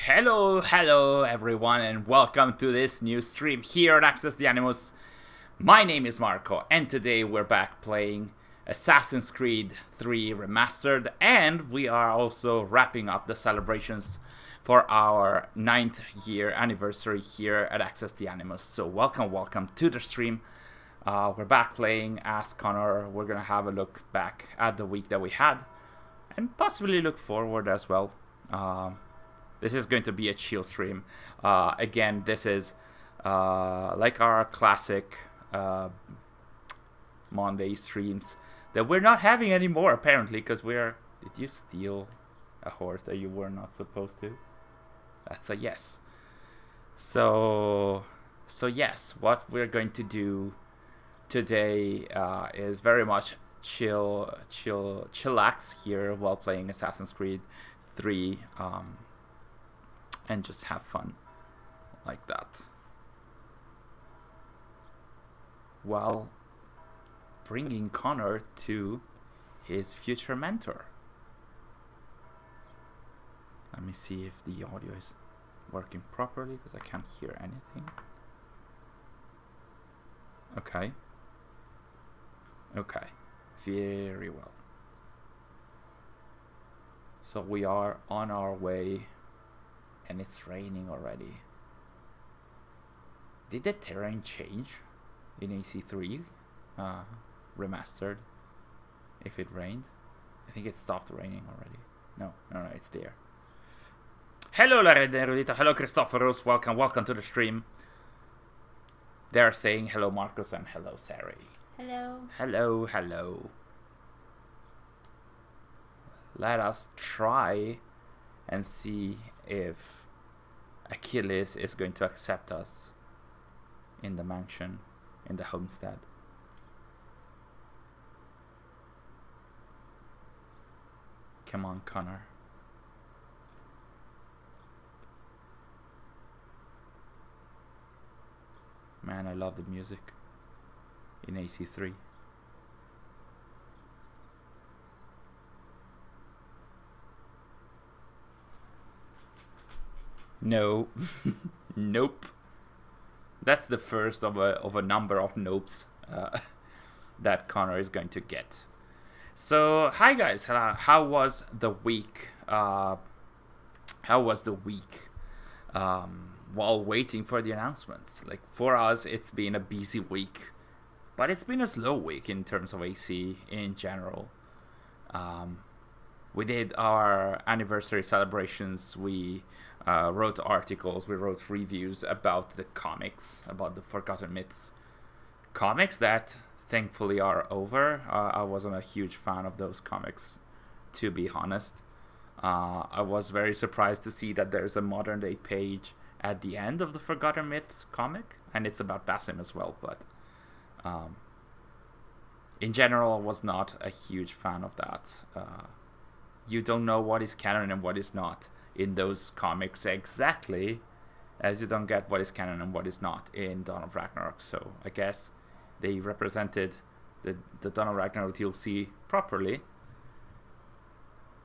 Hello everyone, and welcome to this new stream here at Access the Animus. My name is Marco, and today we're back playing Assassin's Creed 3 Remastered, and we are also wrapping up the celebrations for our 9th year anniversary here at Access the Animus. So welcome to the stream. We're back playing as Connor. We're gonna have a look back at the week that we had, and possibly look forward as well. This is going to be a chill stream. Again, this is like our classic Monday streams that we're not having anymore, apparently, because we're... Did you steal a horse that you were not supposed to? That's a yes. So yes, what we're going to do today is very much chillax here while playing Assassin's Creed 3. And just have fun like that, while bringing Connor to his future mentor. Let me see if the audio is working properly, because I can't hear anything. Okay, very well. So we are on our way, and it's raining already. Did the terrain change in AC3 Remastered if it rained? I think it stopped raining already. No, it's there. Hello La Red Erudito, hello Christopherus, welcome to the stream. They're saying hello Markuz and hello Sary. Hello. Let us try and see if Achilles is going to accept us in the mansion, in the homestead. Come on, Connor. Man, I love the music in AC3. No. Nope. That's the first of a number of nopes that Connor is going to get. So, hi guys. How was the week? While waiting for the announcements? Like, for us, it's been a busy week, but it's been a slow week in terms of AC in general. We did our anniversary celebrations. We wrote articles, we wrote reviews about the comics, about the Forgotten Myths comics that thankfully are over. I wasn't a huge fan of those comics, to be honest. I was very surprised to see that there's a modern day page at the end of the Forgotten Myths comic, and it's about Basim as well, but in general I was not a huge fan of that. You don't know what is canon and what is not in those comics exactly, as you don't get what is canon and what is not in Dawn of Ragnarok. So I guess they represented the Dawn of Ragnarok DLC properly,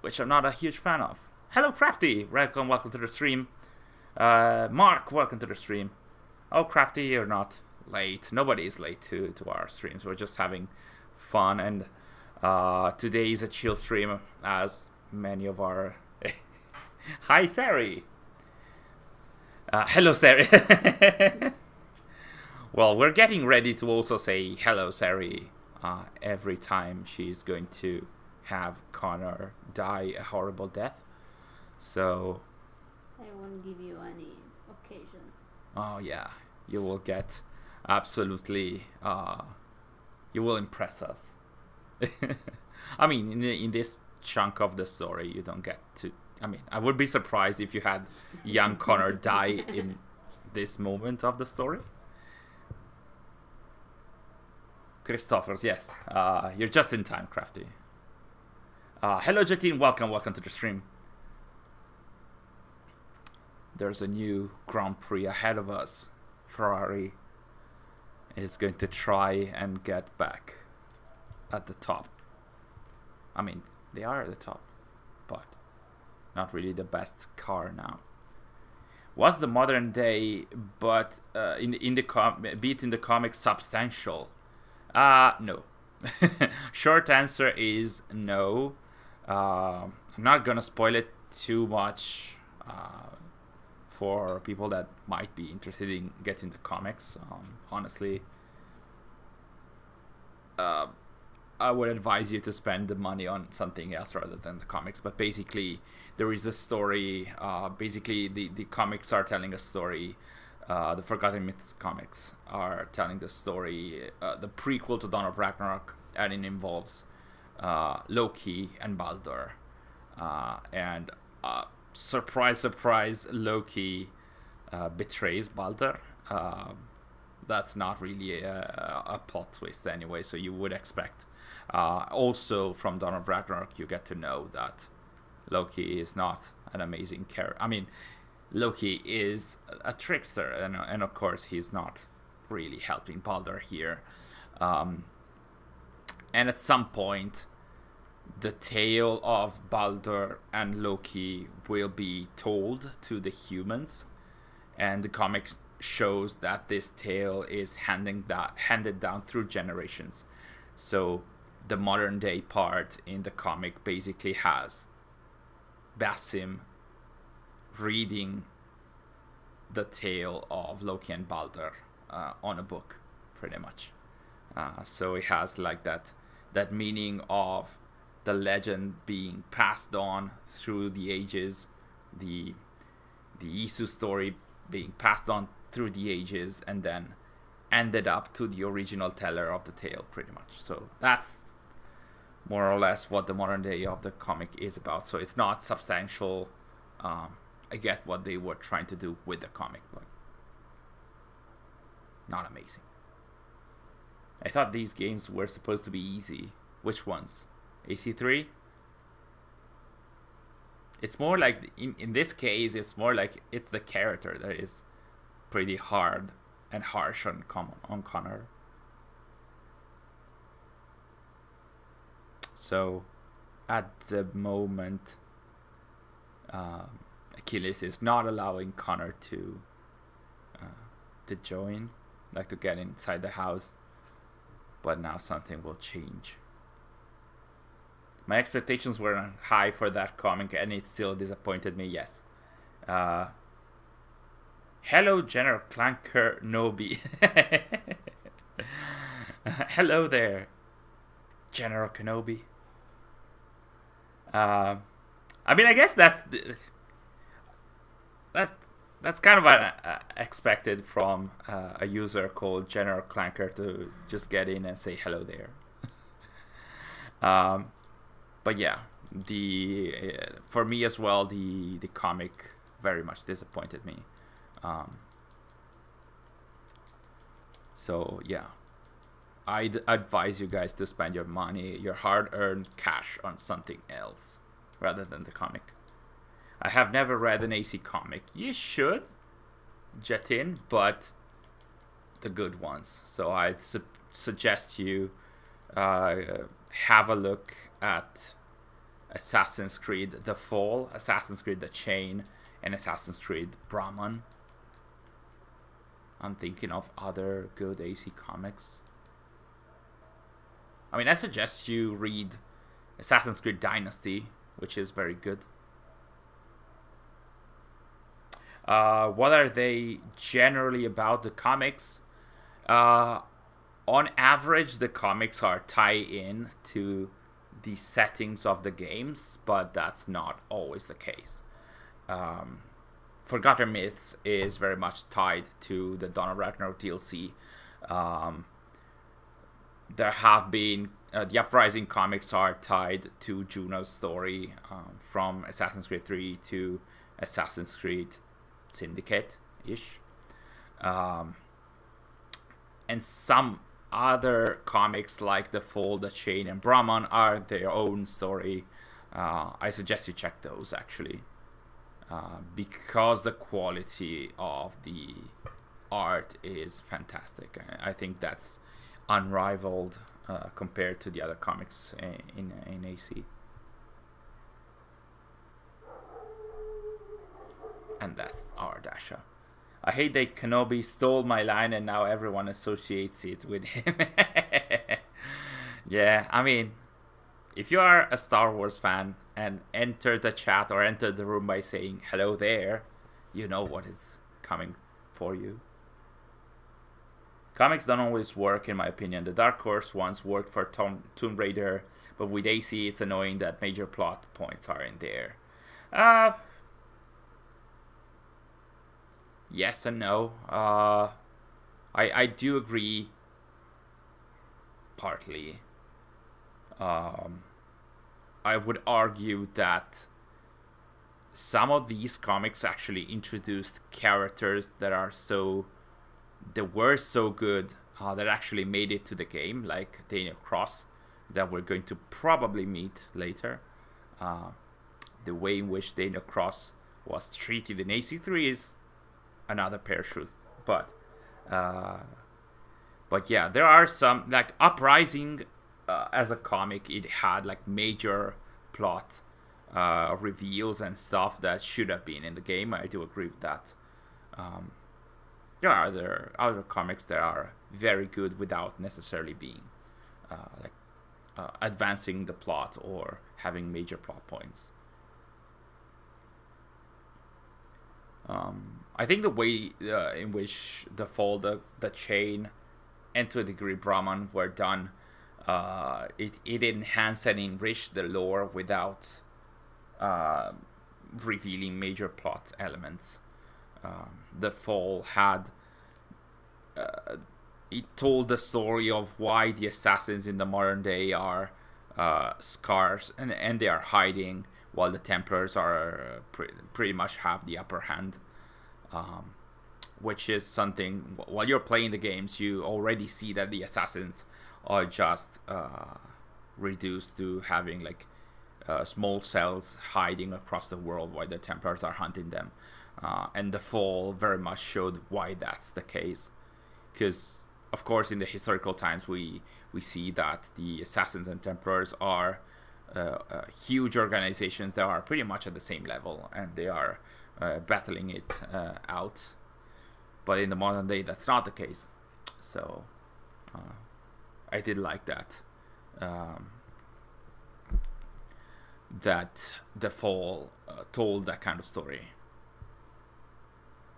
which I'm not a huge fan of. Hello Crafty, welcome to the stream. Mark, welcome to the stream. Oh Crafty, you're not late. Nobody is late to our streams. We're just having fun, and today is a chill stream, as many of our... Hi, Sary. Hello, Sary. Well, we're getting ready to also say hello, Sary, every time she's going to have Connor die a horrible death. So... I won't give you any occasion. Oh, yeah. You will get absolutely... you will impress us. I mean, in this chunk of the story, you don't get to... I mean, I would be surprised if you had young Connor die in this moment of the story. Christophers, yes. You're just in time, Crafty. Hello, Jatine. Welcome to the stream. There's a new Grand Prix ahead of us. Ferrari is going to try and get back at the top. I mean, they are at the top, but not really the best car now. Was the modern day, but in the beat in the comics substantial? No. Short answer is no. I'm not gonna spoil it too much for people that might be interested in getting the comics. Honestly, I would advise you to spend the money on something else rather than the comics. But basically, there is a story. Basically, the comics are telling a story. The Forgotten Myths comics are telling the story, the prequel to Dawn of Ragnarok, and it involves Loki and Baldur. And surprise, surprise, Loki betrays Baldur. That's not really a plot twist anyway, so you would expect. Also, from Dawn of Ragnarok, you get to know that Loki is not an amazing character. I mean, Loki is a trickster, and of course, he's not really helping Baldur here. And at some point, the tale of Baldur and Loki will be told to the humans, and the comic shows that this tale is handed down through generations. So the modern day part in the comic basically has Basim reading the tale of Loki and Baldur on a book, pretty much. So it has like that meaning of the legend being passed on through the ages, the Isu story being passed on through the ages, and then ended up to the original teller of the tale, pretty much. So that's more or less what the modern day of the comic is about. So it's not substantial. I get what they were trying to do with the comic, but not amazing. I thought these games were supposed to be easy. Which ones? AC3? It's more like, in this case, it's more like it's the character that is pretty hard and harsh on Connor. So, at the moment, Achilles is not allowing Connor to join, like to get inside the house. But now something will change. My expectations were high for that comic, and it still disappointed me. Yes. Hello, General Clanker Nobi. Hello there, General Kenobi. I mean, I guess that's kind of expected from a user called General Clanker to just get in and say hello there. But yeah, for me as well, the comic very much disappointed me. So yeah, I'd advise you guys to spend your money, your hard-earned cash, on something else rather than the comic. I have never read an AC comic. You should, Jetin, but the good ones. So I'd suggest you have a look at Assassin's Creed The Fall, Assassin's Creed The Chain, and Assassin's Creed Brahman. I'm thinking of other good AC comics. I mean, I suggest you read Assassin's Creed Dynasty, which is very good. What are they generally about, the comics? On average, the comics are tie-in to the settings of the games, but that's not always the case. Forgotten Myths is very much tied to the Dawn of Ragnarok DLC. There have been the Uprising comics are tied to Juno's story, from Assassin's Creed 3 to Assassin's Creed Syndicate-ish. And some other comics like The Fall, The Chain, and Brahman are their own story. I suggest you check those, actually. Because the quality of the art is fantastic. I think that's unrivaled compared to the other comics in AC. And that's our Dasha. I hate that Kenobi stole my line and now everyone associates it with him. Yeah, I mean, if you are a Star Wars fan and enter the chat or enter the room by saying hello there, you know what is coming for you. Comics don't always work, in my opinion. The Dark Horse ones worked for Tomb Raider, but with AC it's annoying that major plot points aren't there. Yes and no. I do agree partly. I would argue that some of these comics actually introduced characters that were so good that actually made it to the game, like Daniel Cross, that we're going to probably meet later. The way in which Daniel Cross was treated in AC3 is another pair of shoes. But yeah, there are some, like Uprising as a comic, it had like major plot reveals and stuff that should have been in the game. I do agree with that. There are other comics that are very good without necessarily being advancing the plot or having major plot points. I think the way in which the Fall, the Chain, and to a degree Brahman were done, it enhanced and enriched the lore without revealing major plot elements. The Fall had it told the story of why the assassins in the modern day are scarce and they are hiding, while the Templars are pretty much have the upper hand. Which is something, while you're playing the games, you already see that the assassins are just reduced to having like small cells hiding across the world while the Templars are hunting them. And the Fall very much showed why that's the case. Because, of course, in the historical times, we see that the Assassins and Templars are huge organizations that are pretty much at the same level, and they are battling it out. But in the modern day, that's not the case. So, I did like that. That the Fall told that kind of story.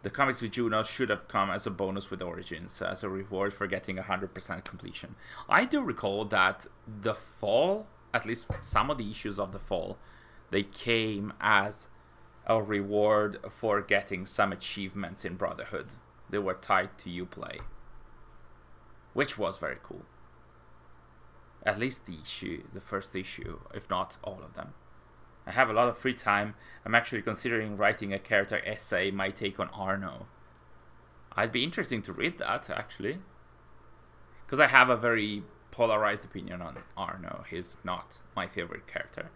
The comics with Juno should have come as a bonus with Origins, as a reward for getting 100% completion. I do recall that the Fall, at least some of the issues of the Fall, they came as a reward for getting some achievements in Brotherhood. They were tied to Uplay, which was very cool. At least the first issue, if not all of them. I have a lot of free time. I'm actually considering writing a character essay, my take on Arno. I'd be interesting to read that, actually. Because I have a very polarized opinion on Arno. He's not my favorite character.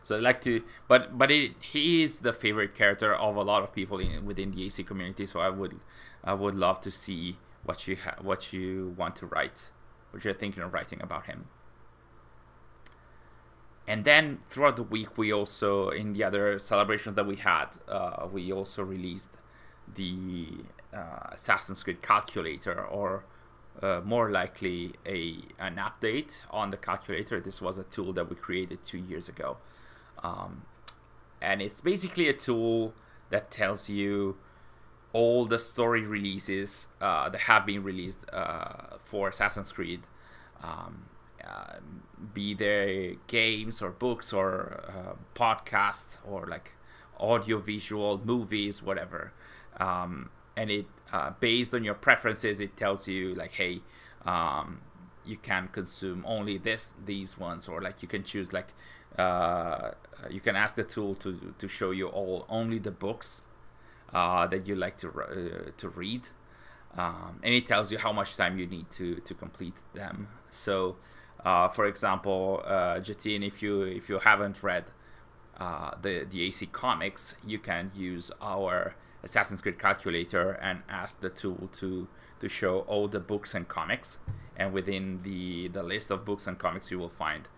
So I'd like to... But he is the favorite character of a lot of people within the AC community, so I would love to see what you want to write, what you're thinking of writing about him. And then throughout the week, we also, in the other celebrations that we had, we also released the Assassin's Creed calculator, or more likely an update on the calculator. This was a tool that we created 2 years ago. And it's basically a tool that tells you all the story releases that have been released for Assassin's Creed. Be they games or books or podcasts or like audio visual movies, whatever, and it based on your preferences, it tells you like, hey, you can consume only these ones, or like you can choose like you can ask the tool to show you only the books that you like to read, and it tells you how much time you need to complete them. So for example, Jatin, if you haven't read the AC comics, you can use our Assassin's Creed calculator and ask the tool to show all the books and comics, and within the list of books and comics you will find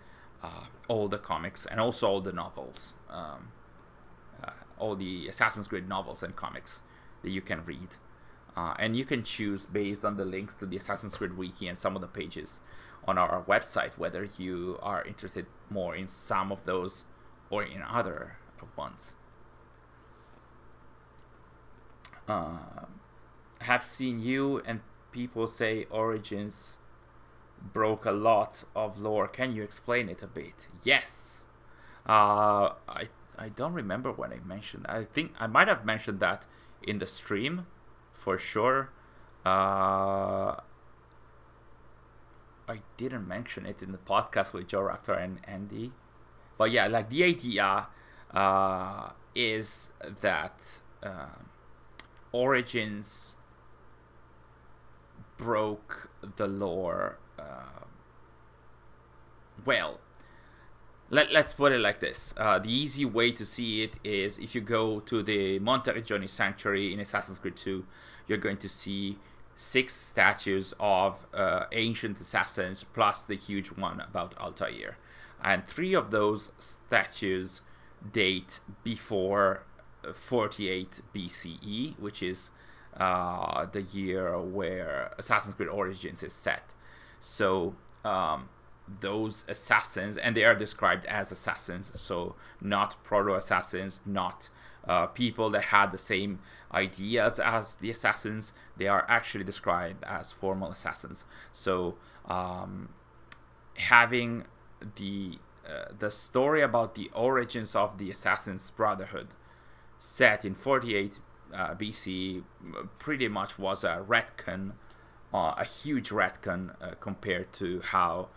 all the comics and also all the novels. all the Assassin's Creed novels and comics that you can read. And you can choose based on the links to the Assassin's Creed wiki and some of the pages on our website whether you are interested more in some of those or in other ones. Have seen you and people say Origins broke a lot of lore. Can you explain it a bit? Yes. I don't remember when I mentioned that. I think I might have mentioned that in the stream for sure. I didn't mention it in the podcast with Joe Raptor and Andy. But yeah, like the idea is that Origins broke the lore. Well, let's put it like this. The easy way to see it is if you go to the Monte Regioni Sanctuary in Assassin's Creed 2, you're going to see 6 statues of ancient assassins plus the huge one about Altair. And 3 of those statues date before 48 BCE, which is the year where Assassin's Creed Origins is set. So those assassins, and they are described as assassins, so not proto-assassins, not people that had the same ideas as the assassins. They are actually described as formal assassins. So having the story about the origins of the Assassin's Brotherhood set in 48 BC pretty much was a retcon, a huge retcon compared to how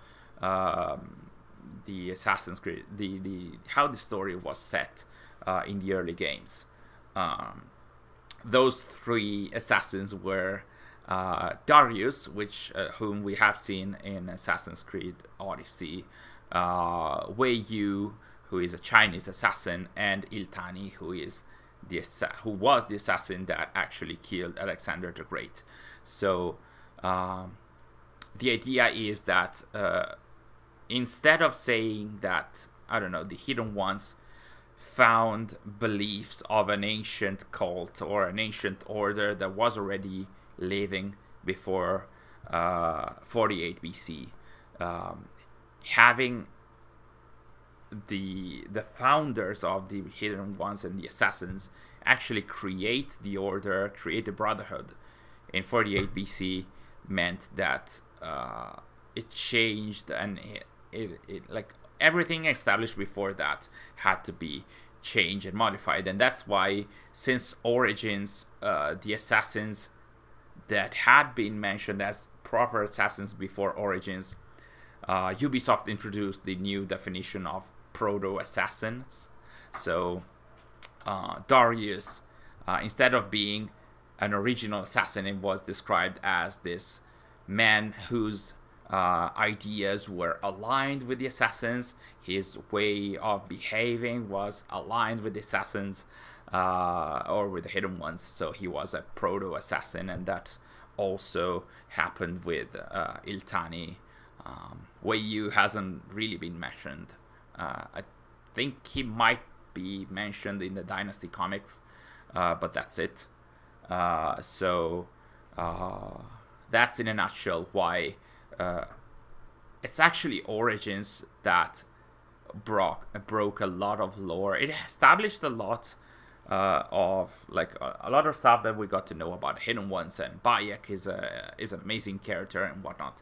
the Assassin's Creed, how the story was set in the early games. Those 3 assassins were Darius, whom we have seen in Assassin's Creed Odyssey, Wei Yu, who is a Chinese assassin, and Iltani, who was the assassin that actually killed Alexander the Great. So the idea is that instead of saying that, I don't know, the Hidden Ones found beliefs of an ancient cult or an ancient order that was already living before 48 BC, having the founders of the Hidden Ones and the Assassins actually create the order, create the Brotherhood in 48 BC meant that it changed, and it like everything established before that had to be changed and modified. And that's why, since Origins, the assassins that had been mentioned as proper assassins before Origins, Ubisoft introduced the new definition of proto-assassins. So Darius, instead of being an original assassin, it was described as this man whose ideas were aligned with the assassins. His way of behaving was aligned with the assassins, or with the Hidden Ones. So he was a proto-assassin, and that also happened with Iltani. Wei Yu hasn't really been mentioned. I think he might be mentioned in the Dynasty comics, but that's it. So that's in a nutshell why it's actually Origins that broke a lot of lore. It established a lot of like a lot of stuff that we got to know about Hidden Ones, and Bayek is an amazing character and whatnot.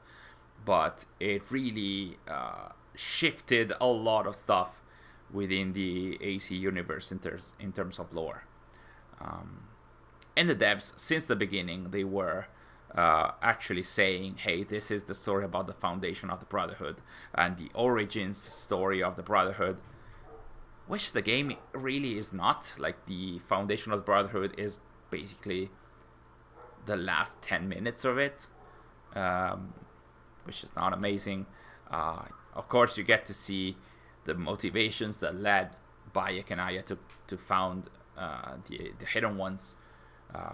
But it really shifted a lot of stuff within the AC universe in terms of lore. And the devs, since the beginning, they were actually saying, hey, this is the story about the foundation of the Brotherhood and the origins story of the Brotherhood, which the game really is not. Like, the foundation of the Brotherhood is basically the last 10 minutes of it, which is not amazing. Of course, you get to see the motivations that led Bayek and Aya to found the Hidden Ones.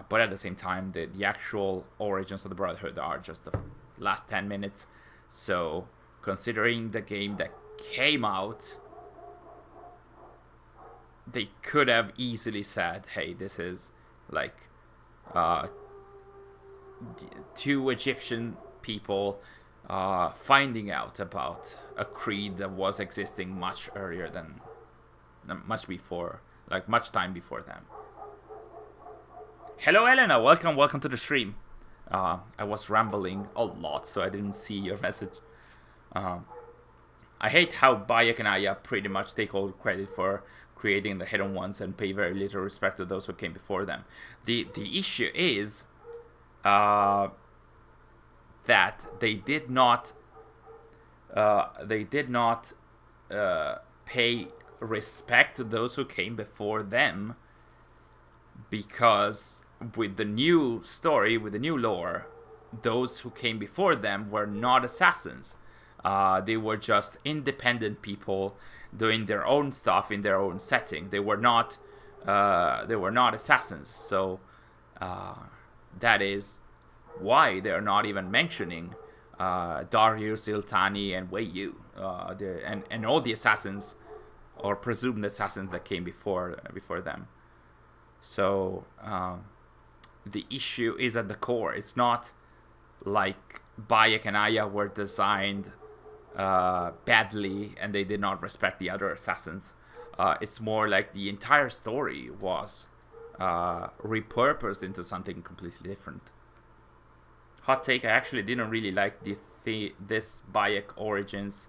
But at the same time, the actual origins of the Brotherhood are just the last 10 minutes. So, considering the game that came out they could have easily said, hey, this is like two Egyptian people finding out about a creed that was existing much earlier than, much time before them. Hello, Elena. Welcome to the stream. I was rambling a lot, so I didn't see your message. I hate how Bayek and Aya pretty much take all credit for creating the hidden ones and pay very little respect to those who came before them. The issue is that they did not pay respect to those who came before them, because with the new story, with the new lore, those who came before them were not assassins. They were just independent people doing their own stuff in their own setting. They were not assassins. So that is why they are not even mentioning Darius, Iltani, and Wei Yu, and all the assassins or presumed assassins that came before them. So the issue is at the core. It's not like Bayek and Aya were designed badly and they did not respect the other assassins. It's more like the entire story was repurposed into something completely different. Hot take, I actually didn't really like this Bayek origins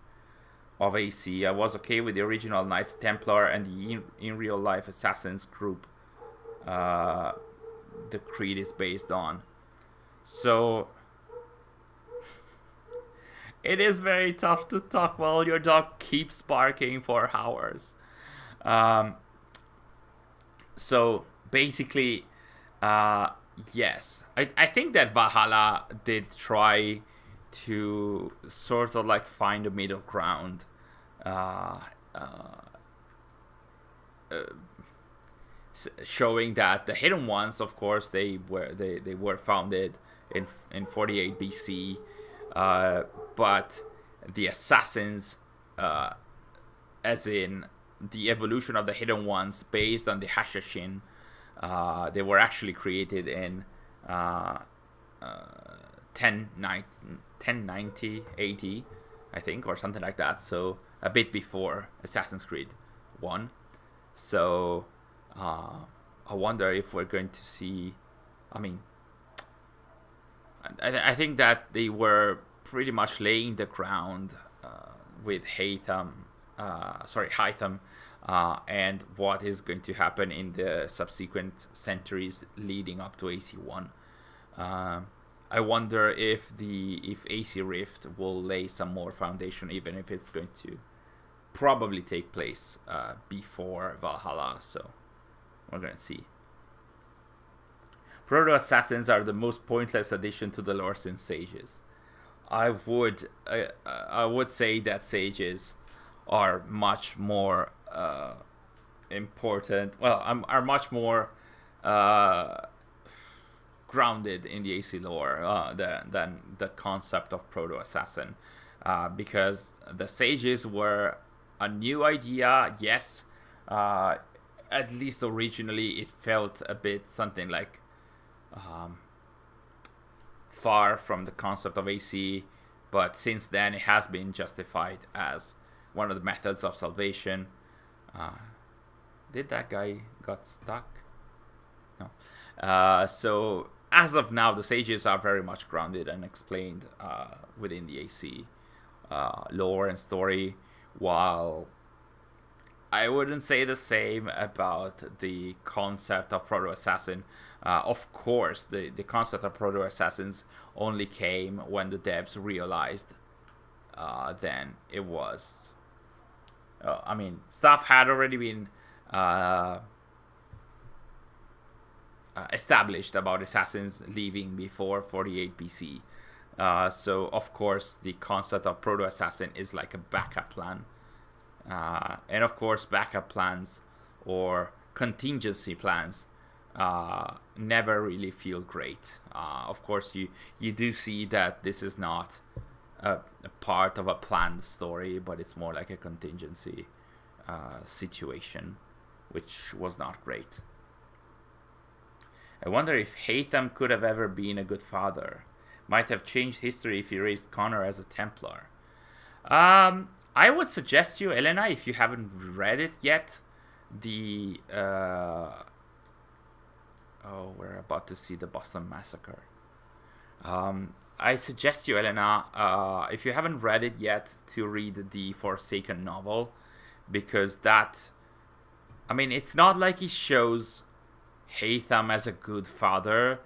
of AC. I was okay with the original Knights Templar and the in real life assassins group the creed is based on. So it is very tough to talk while your dog keeps barking for hours. So basically, yes, I think that Valhalla did try to sort of like find a middle ground, showing that the hidden ones, of course, they were founded in 48 BC, but the assassins, as in the evolution of the hidden ones based on the Hashashin, they were actually created in 1090 AD, I think, or something like that. So a bit before Assassin's Creed 1. So I wonder if we're going to see. I mean, I think that they were pretty much laying the ground with Hytham, and what is going to happen in the subsequent centuries leading up to AC1. I wonder if AC Rift will lay some more foundation, even if it's going to probably take place before Valhalla. So we're gonna see. Proto-assassins are the most pointless addition to the lore since sages. I would say that sages are much more important. Well, are much more grounded in the AC lore than the concept of proto-assassin, because the sages were a new idea. Yes, at least originally it felt a bit something like far from the concept of AC, but since then it has been justified as one of the methods of salvation. Did that guy got stuck? No. So as of now, the sages are very much grounded and explained within the AC lore and story, while I wouldn't say the same about the concept of proto-assassin. Of course, the concept of proto-assassins only came when the devs realized then it was... stuff had already been established about assassins leaving before 48 BC. So, of course, the concept of proto-assassin is like a backup plan. And, of course, backup plans or contingency plans never really feel great. Of course, you do see that this is not a part of a planned story, but it's more like a contingency situation. which was not great. I wonder if Haytham could have ever been a good father. Might have changed history if he raised Connor as a Templar. I would suggest you, Elena, if you haven't read it yet, we're about to see the Boston Massacre. I suggest you, Elena, if you haven't read it yet, to read the Forsaken novel, because it's not like he shows Haytham as a good father,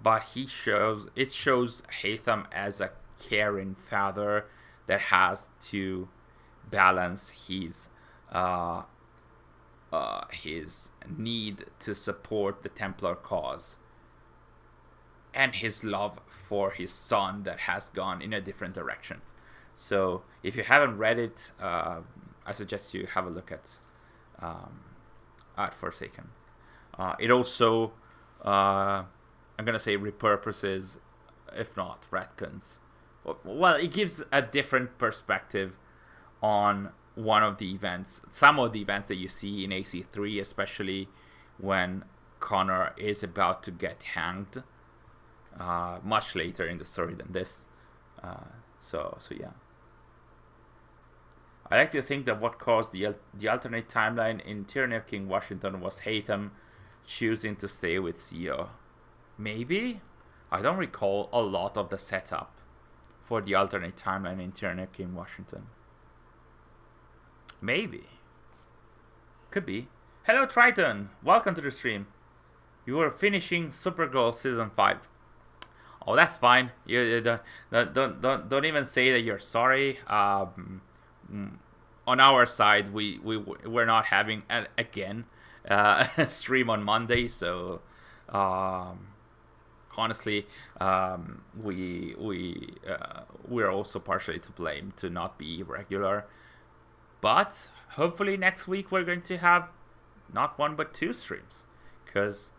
but it shows Haytham as a caring father that has to balance his need to support the Templar cause and his love for his son that has gone in a different direction. So if you haven't read it, I suggest you have a look at Forsaken. It also, I'm gonna say, repurposes, if not retcons. Well, it gives a different perspective on one of the events, some of the events that you see in AC3, especially when Connor is about to get hanged, much later in the story than this. So yeah. I like to think that what caused the alternate timeline in Tyranny of King Washington was Haytham choosing to stay with Zio. Maybe? I don't recall a lot of the setup for the alternate timeline in Tyranny of King Washington. Maybe. Could be. Hello Triton! Welcome to the stream. You are finishing Supergirl Season 5. Oh, that's fine. You don't even say that you're sorry. On our side, we're not having a stream on Monday, so honestly, we're also partially to blame to not be regular. But hopefully next week we're going to have not one but two streams, because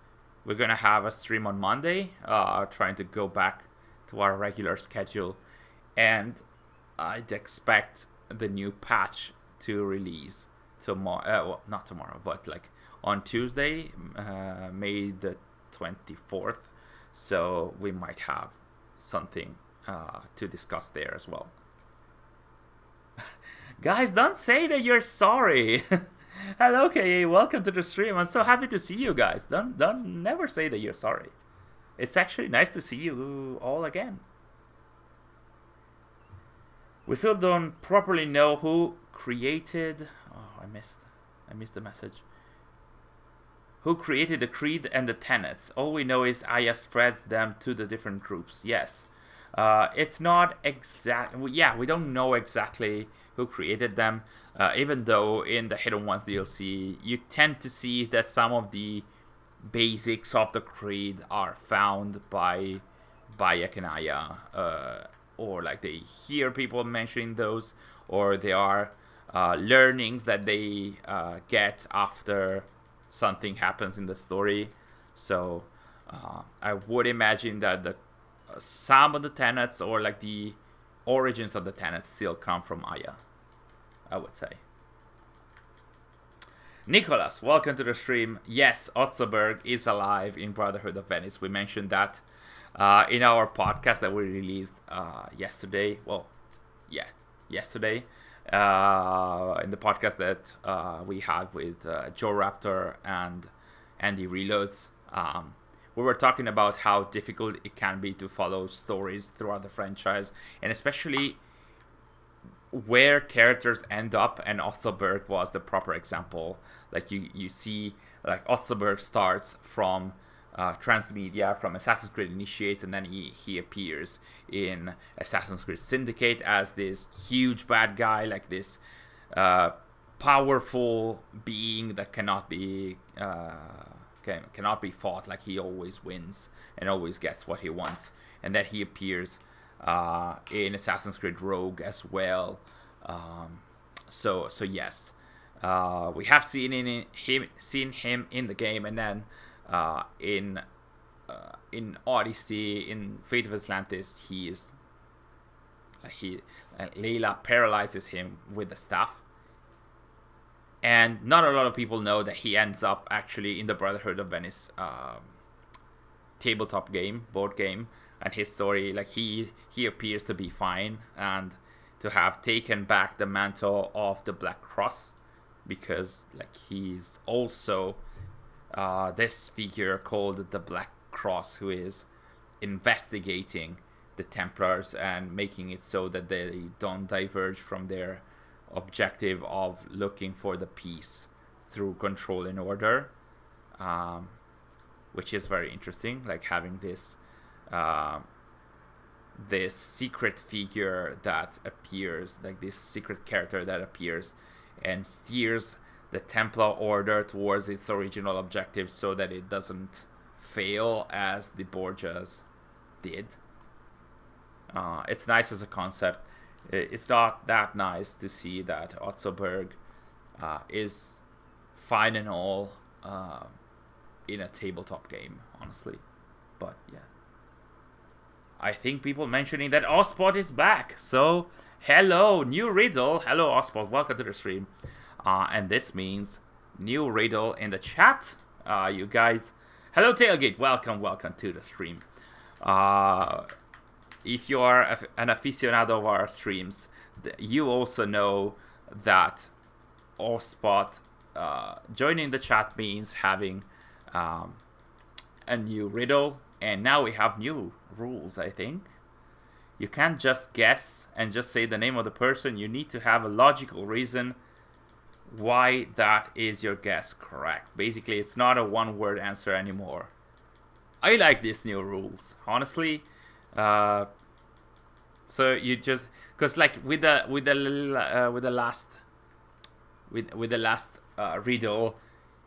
we're going to have a stream on Monday, trying to go back to our regular schedule, and I'd expect the new patch to release tomorrow. Not tomorrow, but like on Tuesday, May the 24th. So we might have something to discuss there as well. Guys, don't say that you're sorry. Hello, KA. Welcome to the stream. I'm so happy to see you guys. Don't never say that you're sorry. It's actually nice to see you all again. We still don't properly know who created. Oh, I missed the message. Who created the creed and the tenets? All we know is Aya spreads them to the different groups. Yes. It's not exact. Yeah, we don't know exactly who created them. Even though in the Hidden Ones DLC, you tend to see that some of the basics of the creed are found by Bayek and Aya, or like they hear people mentioning those, or they are learnings that they get after something happens in the story. So I would imagine that some of the tenets, or like the origins of the tenets, still come from Aya, I would say. Nicholas, welcome to the stream. Yes, Otzoberg is alive in Brotherhood of Venice. We mentioned that in our podcast that we released yesterday. Well, yeah, yesterday. In the podcast that we had with Joe Raptor and Andy Reloads. We were talking about how difficult it can be to follow stories throughout the franchise, and especially where characters end up, and Otzoberg was the proper example. Like you see, like Otzoberg starts from transmedia, from Assassin's Creed Initiates, and then he appears in Assassin's Creed Syndicate as this huge bad guy, like this powerful being that cannot be fought. Like he always wins and always gets what he wants. And then he appears in Assassin's Creed Rogue as well. So yes, we have seen him in the game, and then in Odyssey, in Fate of Atlantis, Layla paralyzes him with the staff, And not a lot of people know that he ends up actually in the Brotherhood of Venice tabletop game, board game, and his story, like he appears to be fine and to have taken back the mantle of the Black Cross, because like he's also this figure called the Black Cross, who is investigating the Templars and making it so that they don't diverge from their objective of looking for the peace through control and order, which is very interesting, like having this this secret figure that appears, like this secret character that appears and steers the Templar order towards its original objective so that it doesn't fail as the Borgias did. It's nice as a concept. It's not that nice to see that Otzoberg is fine and all in a tabletop game, honestly. But yeah, I think people mentioning that Ospot is back. So hello, new riddle. Hello Ospot, welcome to the stream. And this means new riddle in the chat. You guys, hello Tailgate, welcome to the stream. If you are an aficionado of our streams, you also know that Ospot joining the chat means having a new riddle, and now we have new rules, I think. You can't just guess and just say the name of the person. You need to have a logical reason why that is your guess correct. Basically, it's not a one-word answer anymore. I like these new rules, honestly. So you just, because like with the last riddle,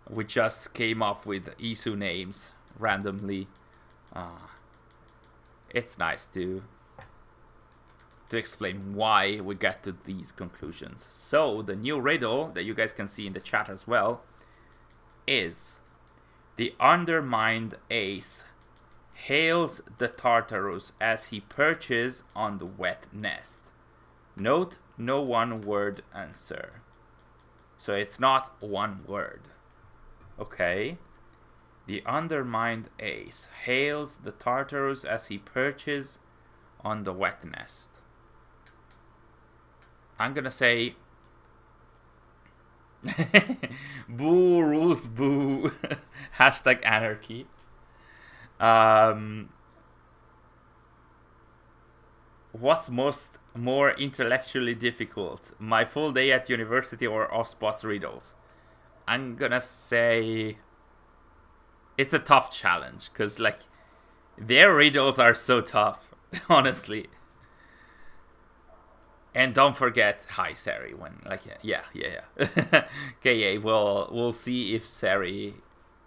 we just came up with Isu names randomly. It's nice to explain why we get to these conclusions. So the new riddle that you guys can see in the chat as well is: the undermined ace hails the Tartarus as he perches on the wet nest. Note, no one-word answer. So it's not one word. Okay. The undermined ace hails the Tartarus as he perches on the wet nest. I'm gonna say boo rules boo. Hashtag anarchy. What's more intellectually difficult, my full day at university or Ospot's riddles? I'm gonna say it's a tough challenge, because like their riddles are so tough, honestly. And don't forget, hi Sary, when like yeah. Okay, yeah, we'll see if Sary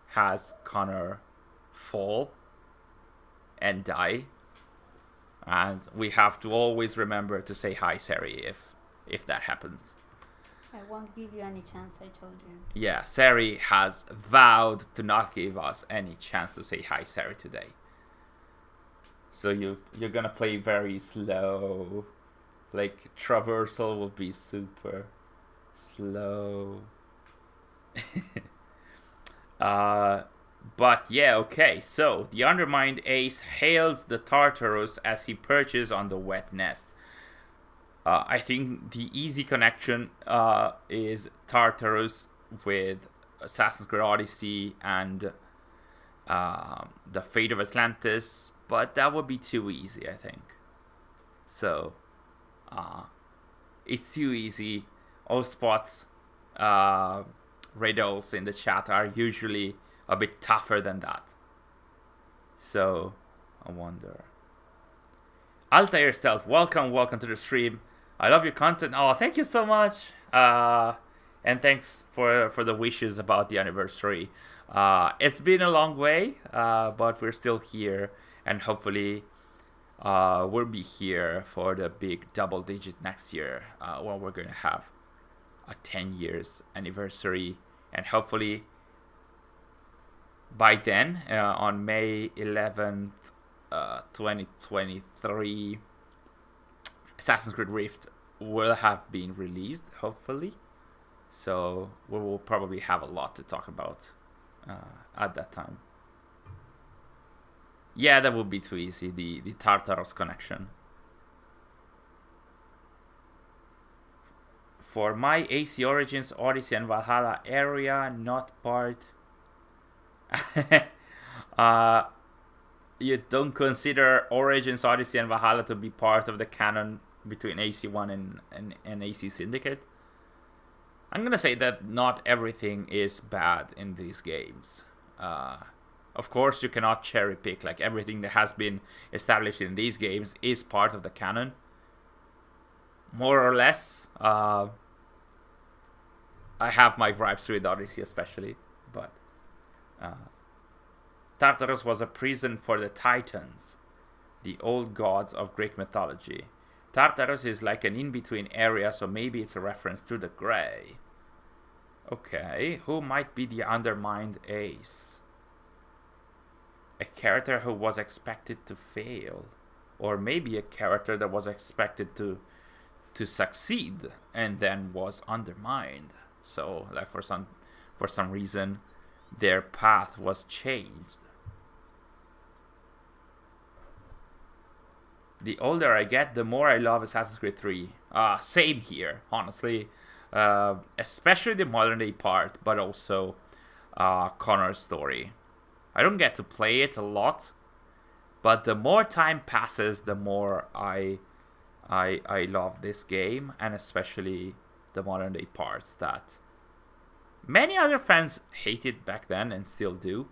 has Connor fall and die, and we have to always remember to say hi Sary if that happens. I won't give you any chance, I told you. Yeah, Sary has vowed to not give us any chance to say hi Sary today. So you're gonna play very slow, like traversal will be super slow. But yeah, okay, so the undermined ace hails the Tartarus as he perches on the wet nest. I think the easy connection is Tartarus with Assassin's Creed Odyssey and the Fate of Atlantis, but that would be too easy, I think. So, it's too easy. Ospot's riddles in the chat are usually a bit tougher than that. So, I wonder. Altair Stealth, welcome to the stream. I love your content. Oh, thank you so much. And thanks for the wishes about the anniversary. It's been a long way, but we're still here, and hopefully we'll be here for the big double digit next year, when we're going to have a 10 years anniversary, and hopefully by then, on May 11th, 2023, Assassin's Creed Rift will have been released, hopefully. So we will probably have a lot to talk about at that time. Yeah, that would be too easy, the Tartaros connection. For my AC Origins, Odyssey, and Valhalla area, not part... you don't consider Origins, Odyssey, and Valhalla to be part of the canon between AC1 and AC Syndicate? I'm gonna say that not everything is bad in these games. Of course, you cannot cherry pick, like everything that has been established in these games is part of the canon. More or less. I have my gripes with Odyssey especially, but Tartarus was a prison for the Titans, the old gods of Greek mythology. Tartarus is like an in-between area, so maybe it's a reference to the Grey. Okay, who might be the undermined ace? A character who was expected to fail, or maybe a character that was expected to succeed and then was undermined. So, like for some reason, their path was changed. The older I get, the more I love Assassin's Creed 3. Same here, honestly. Especially the modern day part, but also Connor's story. I don't get to play it a lot, but the more time passes, the more I love this game, and especially the modern day parts that many other fans hated back then and still do.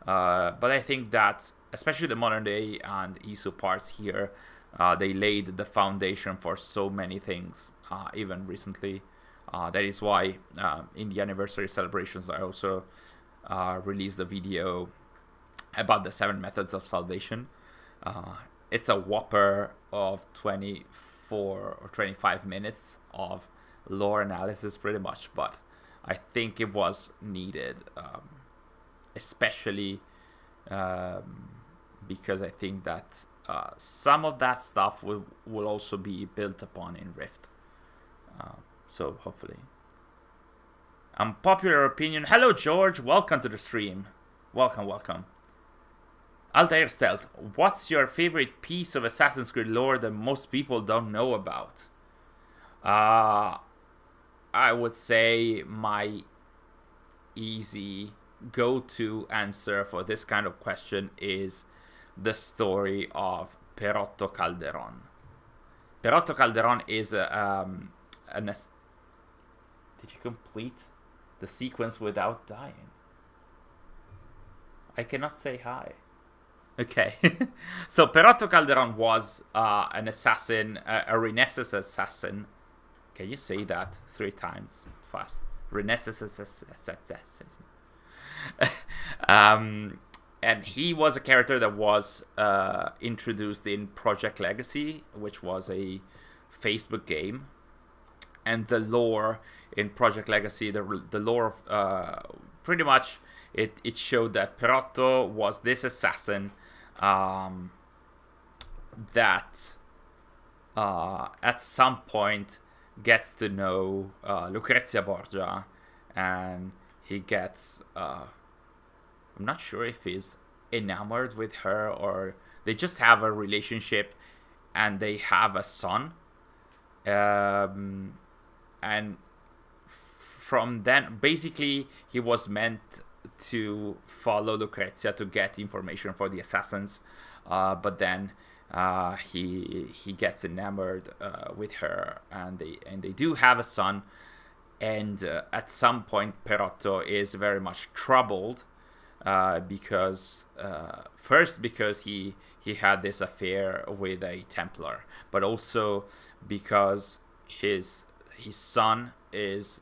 But I think that especially the modern day and ISO parts here, they laid the foundation for so many things, even recently. That is why in the anniversary celebrations I also released a video about the 7 methods of salvation. It's a whopper of 24 or 25 minutes of lore analysis pretty much, but I think it was needed, especially because I think that some of that stuff will also be built upon in Rift. So hopefully. Unpopular opinion. Hello George, welcome to the stream. Welcome. Altair Stealth, what's your favorite piece of Assassin's Creed lore that most people don't know about? I would say my easy go-to answer for this kind of question is the story of Perotto Calderon. Perotto Calderon is did you complete the sequence without dying? I cannot say hi. Okay. So Perotto Calderon was an assassin, a Renaissance assassin. Can you say that 3 times fast? Renaissance assassin. And he was a character that was introduced in Project Legacy, which was a Facebook game. And the lore in Project Legacy, the lore, pretty much, it showed that Perotto was this assassin that at some point gets to know Lucrezia Borgia, and he gets... I'm not sure if he's enamored with her or they just have a relationship and they have a son. And from then, basically, he was meant to follow Lucrezia to get information for the assassins. But then he gets enamored with her, and they do have a son. And at some point, Perotto is very much troubled. Because he had this affair with a Templar, but also because his son is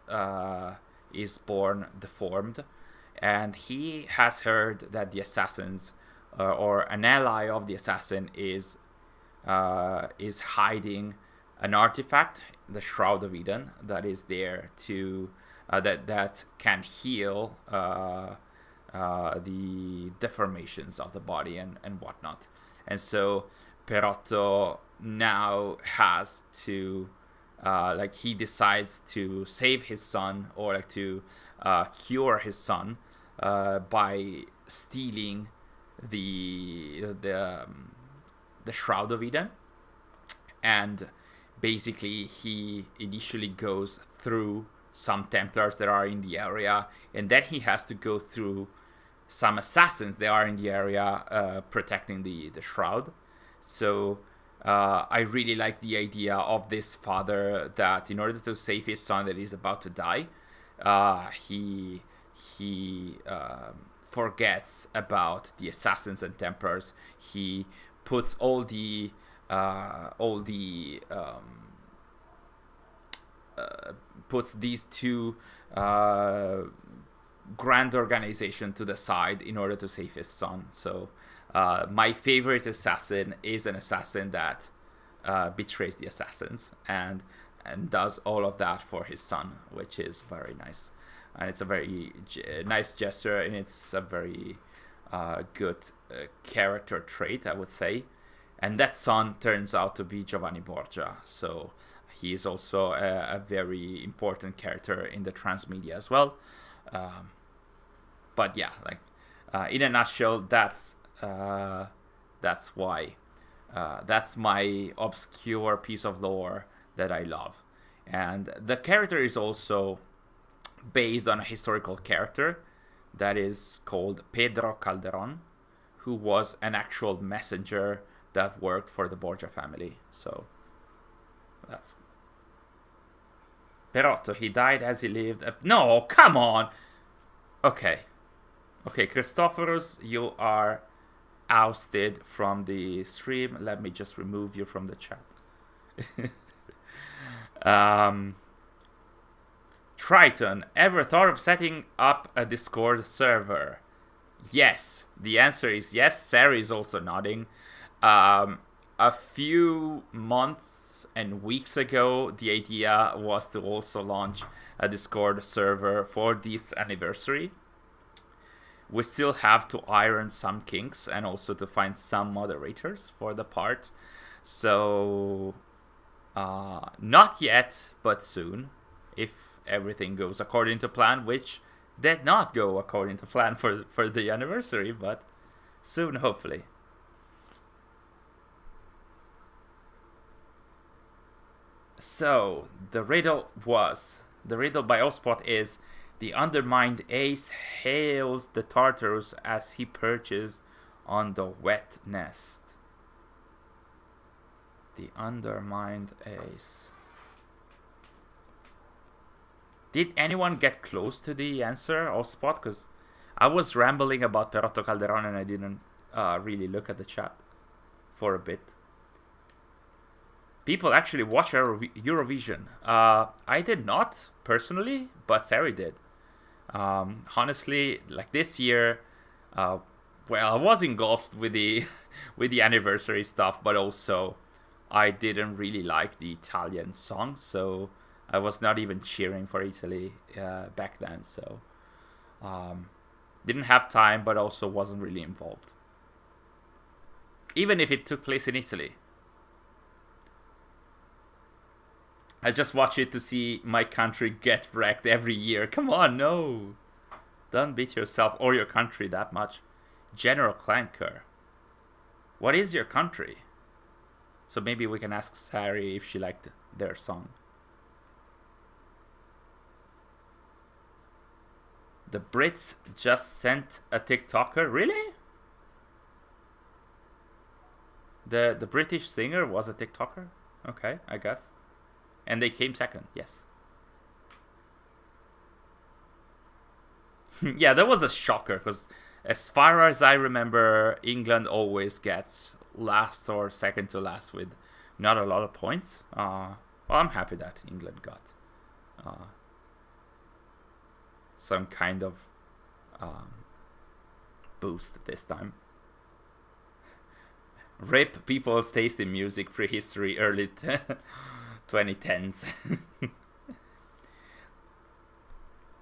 born deformed, and he has heard that the assassins or an ally of the assassin is hiding an artifact, the Shroud of Eden, that is there to that can heal the deformations of the body and whatnot. And so Perotto now has to like he decides to save his son, or like to cure his son by stealing the Shroud of Eden. And basically he initially goes through some Templars that are in the area, and then he has to go through some assassins that are in the area protecting the Shroud. So I really like the idea of this father that in order to save his son that is about to die, he forgets about the assassins and Templars. He puts puts these two grand organization to the side in order to save his son. So my favorite assassin is an assassin that betrays the assassins and does all of that for his son, which is very nice. And it's a very nice gesture, and it's a very good character trait, I would say. And that son turns out to be Giovanni Borgia, so he is also a very important character in the transmedia as well. But yeah, like in a nutshell, that's why that's my obscure piece of lore that I love. And the character is also based on a historical character that is called Pedro Calderon, who was an actual messenger that worked for the Borgia family. So that's Perotto. He died as he lived. No, come on. Okay, Christophorus, you are ousted from the stream. Let me just remove you from the chat. Triton, ever thought of setting up a Discord server? Yes, the answer is yes. Sary is also nodding. A few months and weeks ago, the idea was to also launch a Discord server for this anniversary. We still have to iron some kinks and also to find some moderators for the part. So, not yet, but soon, if everything goes according to plan, which did not go according to plan for the anniversary, but soon, hopefully. So, the riddle by Ospot is: the undermined ace hails the Tartarus as he perches on the wet nest. The undermined ace. Did anyone get close to the answer, Ospot? Because I was rambling about Perotto Calderon and I didn't really look at the chat for a bit. People actually watch Eurovision. I did not, personally, but Sary did. Honestly, like this year, well, I was engulfed with the anniversary stuff, but also I didn't really like the Italian songs, so I was not even cheering for Italy back then. So didn't have time, but also wasn't really involved. Even if it took place in Italy. I just watch it to see my country get wrecked every year. Come on, no. Don't beat yourself or your country that much. General Clanker. What is your country? So maybe we can ask Sary if she liked their song. The Brits just sent a TikToker? Really? The British singer was a TikToker? Okay, I guess. And they came second, yes. Yeah, that was a shocker, because as far as I remember, England always gets last or second to last with not a lot of points. Well, I'm happy that England got some kind of boost this time. Rip people's taste in music, prehistory, early 2010s.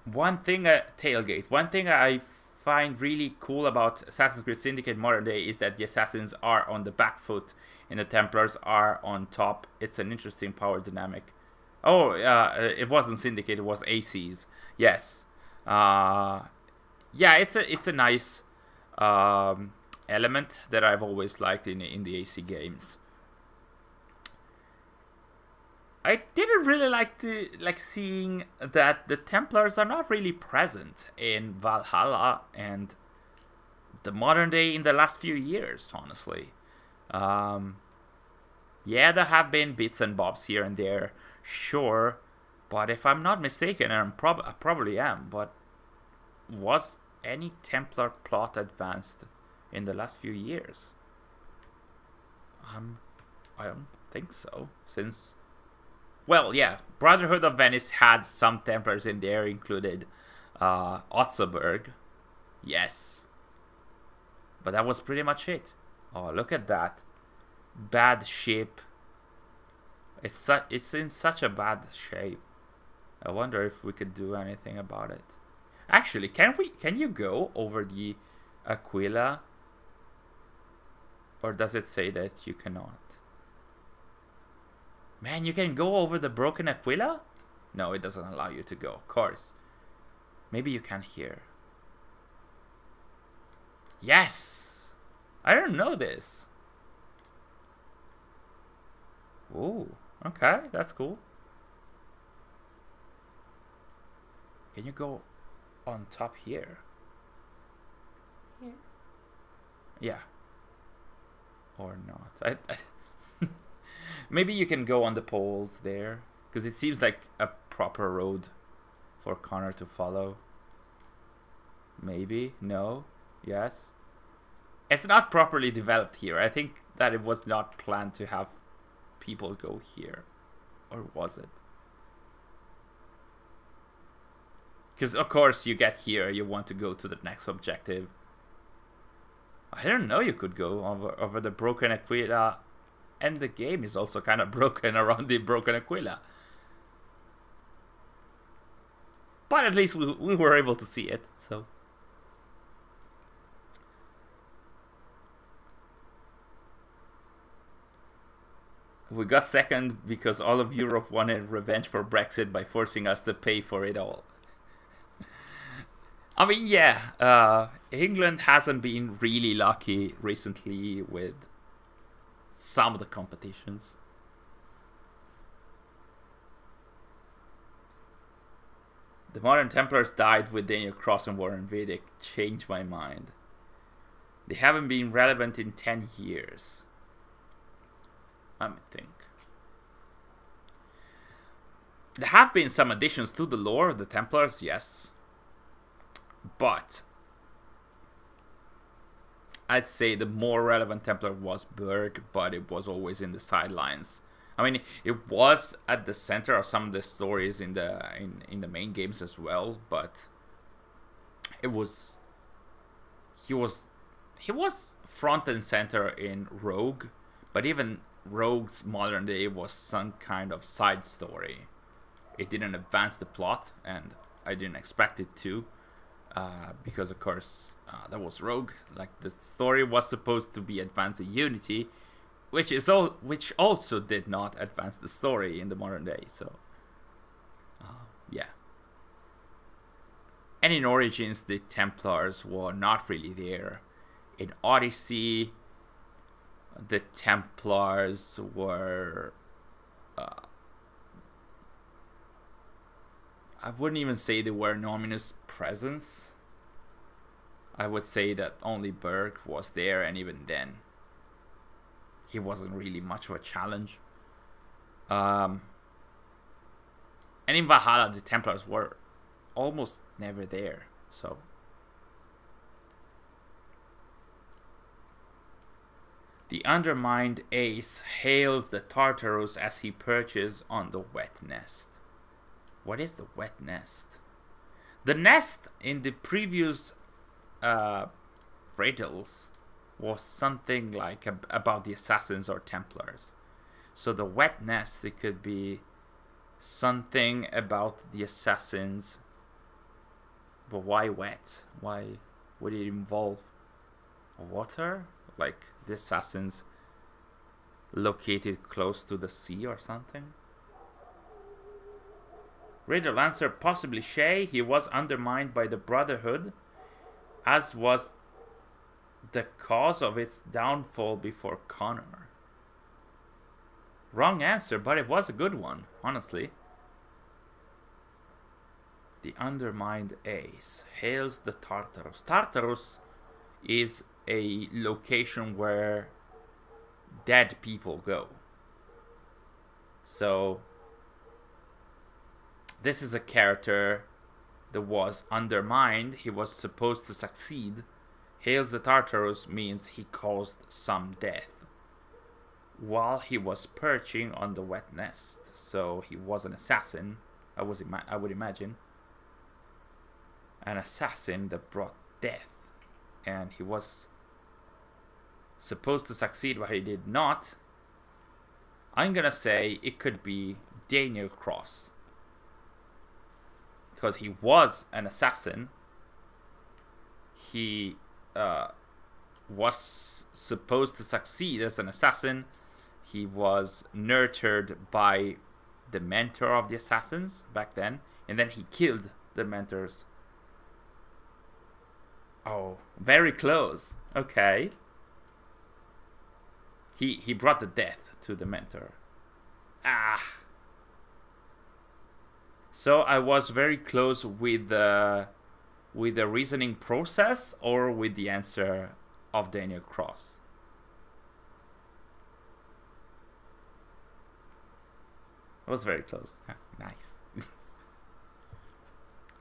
One thing I find really cool about Assassin's Creed Syndicate modern day is that the assassins are on the back foot and the Templars are on top. It's an interesting power dynamic. Oh, it wasn't Syndicate. It was ACs. Yes. Yeah, it's a nice element that I've always liked in the AC games. I didn't really like seeing that the Templars are not really present in Valhalla and the modern day in the last few years, honestly. Yeah, there have been bits and bobs here and there, sure, but if I'm not mistaken, and I probably am, but was any Templar plot advanced in the last few years? I don't think so, since... Well, yeah, Brotherhood of Venice had some Templars in there, included Otzoberg. Yes. But that was pretty much it. Oh, look at that. Bad ship. It's in such a bad shape. I wonder if we could do anything about it. Actually, can you go over the Aquila? Or does it say that you cannot? Man, you can go over the broken Aquila? No, it doesn't allow you to go, of course. Maybe you can here. Yes! I don't know this. Ooh, okay, that's cool. Can you go on top here? Here? Yeah. Or not. Maybe you can go on the poles there, because it seems like a proper road for Connor to follow. Maybe? No? Yes? It's not properly developed here. I think that it was not planned to have people go here. Or was it? Because of course you get here, you want to go to the next objective. I don't know you could go over the broken Aquila. And the game is also kind of broken around the broken Aquila. But at least we were able to see it, so. We got second because all of Europe wanted revenge for Brexit by forcing us to pay for it all. I mean, yeah, England hasn't been really lucky recently with some of the competitions. The Modern Templars died with Daniel Cross and Warren Vidic. Changed my mind. They haven't been relevant in 10 years. I think. There have been some additions to the lore of the Templars, yes. But I'd say the more relevant Templar was Berg, but it was always in the sidelines. I mean, it was at the center of some of the stories in the main games as well, but he was front and center in Rogue, but even Rogue's modern day was some kind of side story. It didn't advance the plot, and I didn't expect it to. Because of course that was Rogue. Like, the story was supposed to be advanced in Unity, which also did not advance the story in the modern day. So yeah. And in Origins, the Templars were not really there. In Odyssey, the Templars were I wouldn't even say they were an ominous presence. I would say that only Berg was there, and even then, he wasn't really much of a challenge. And in Valhalla, the Templars were almost never there, so. The undermined ace hails the Tartarus as he perches on the wet nest. What is the wet nest? The nest in the previous riddles was something like about the assassins or Templars. So the wet nest, it could be something about the assassins. But why wet? Why would it involve water? Like the assassins located close to the sea or something? Riddle answer, possibly Shay. He was undermined by the Brotherhood, as was the cause of its downfall before Connor. Wrong answer, but it was a good one, honestly. The undermined ace hails the Tartarus. Tartarus is a location where dead people go. So this is a character that was undermined. He was supposed to succeed. Hails the Tartarus means he caused some death while he was perching on the wet nest. So he was an assassin, I would imagine. An assassin that brought death. And he was supposed to succeed, but he did not. I'm gonna say it could be Daniel Cross, because he was an assassin. He was supposed to succeed as an assassin. He was nurtured by the mentor of the assassins back then, and then he killed the mentors. Oh, very close. Okay. He brought the death to the mentor. Ah. So I was very close with the reasoning process or with the answer of Daniel Cross. It was very close. Nice.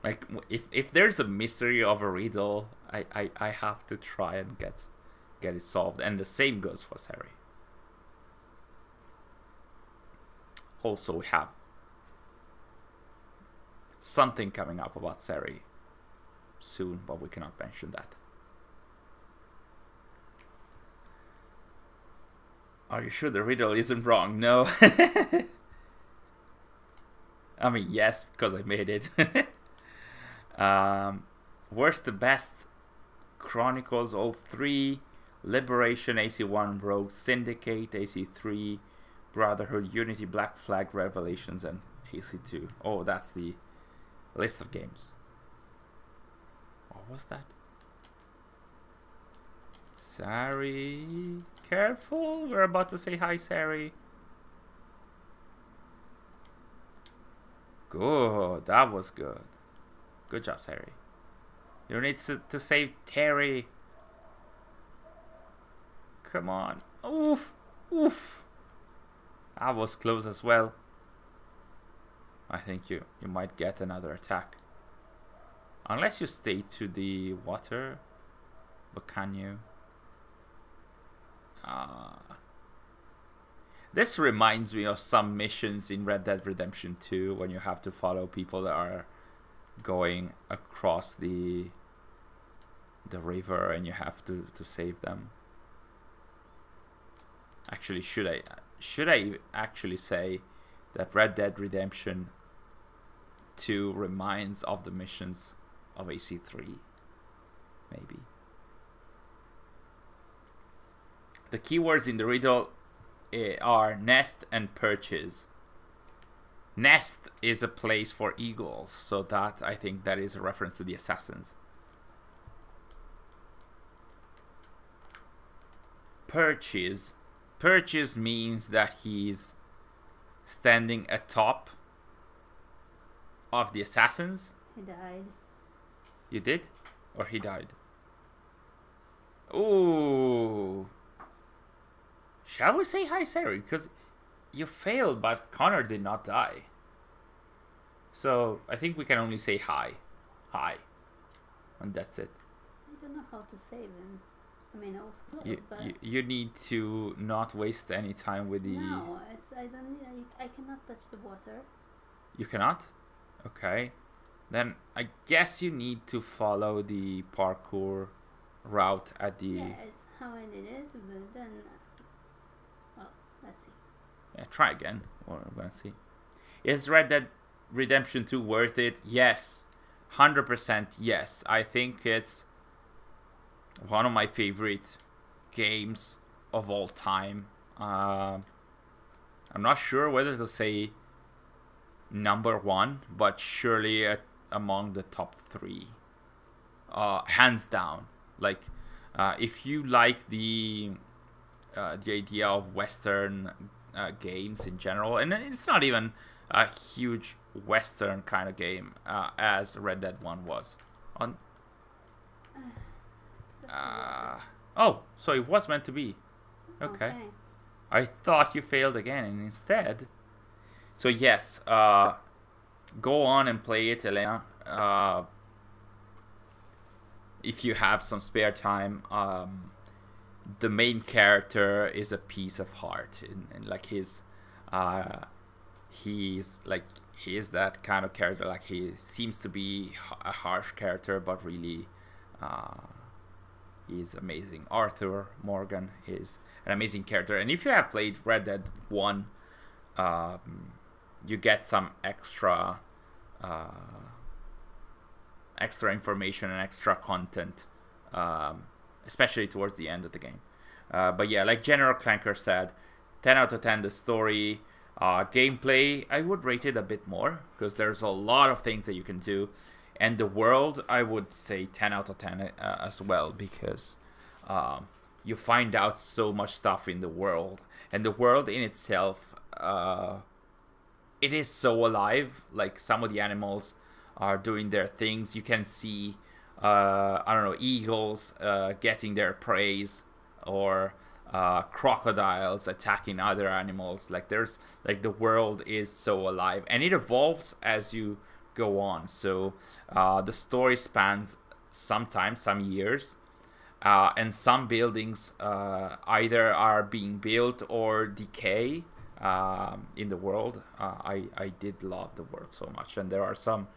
Like, if there's a mystery of a riddle, I have to try and get it solved. And the same goes for Sary. Also, we have something coming up about Sary soon, but we cannot mention that. Are you sure the riddle isn't wrong? No. I mean, yes, because I made it. Worst to best Chronicles, all three. Liberation, AC1, Rogue, Syndicate, AC3, Brotherhood, Unity, Black Flag, Revelations, and AC2. Oh, that's the list of games. What was that? Sary, careful. We're about to say hi, Sary. Good, that was good. Good job, Sary. You don't need to save Terry. Come on. Oof. Oof. That was close as well. I think you might get another attack. Unless you stay to the water. But can you? This reminds me of some missions in Red Dead Redemption 2 when you have to follow people that are going across the river and you have to save them. Actually, should I actually say that Red Dead Redemption 2 reminds of the missions of AC3? Maybe. The keywords in the riddle are nest and perches. Nest is a place for eagles, so that I think that is a reference to the assassins. Perches means that he's standing atop of the assassins. He died. You did? Or he died? Ooh. Shall we say hi, Sary? Because you failed, but Connor did not die. So I think we can only say hi. Hi. And that's it. I don't know how to save him. I mean, I was close, but... You need to not waste any time with the... No, I cannot touch the water. You cannot? Okay. Then I guess you need to follow the parkour route at the... Yeah, it's how I did it, but then... Well, let's see. Yeah, try again. We're gonna see. Is Red Dead Redemption 2 worth it? Yes. 100% yes. I think it's one of my favorite games of all time. I'm not sure whether to say number one, but surely among the top three, hands down. Like, if you like the idea of Western games in general, and it's not even a huge Western kind of game as Red Dead 1 was. On. Oh, so it was meant to be. Okay. I thought you failed again, and instead. So yes, go on and play it, Elena. If you have some spare time. The main character is a piece of heart, and like he's that kind of character. Like, he seems to be a harsh character, but really, he's amazing. Arthur Morgan is an amazing character, and if you have played Red Dead 1, you get some extra information and extra content. Especially towards the end of the game. But yeah, like General Clanker said, 10 out of 10 the story. Gameplay, I would rate it a bit more, because there's a lot of things that you can do. And the world, I would say 10 out of 10 as well, because you find out so much stuff in the world. And the world in itself, it is so alive. Like, some of the animals are doing their things. You can see eagles getting their praise, or crocodiles attacking other animals. Like, the world is so alive, and it evolves as you go on. So the story spans sometimes some years, and some buildings either are being built or decay in the world. I did love the world so much, and there are some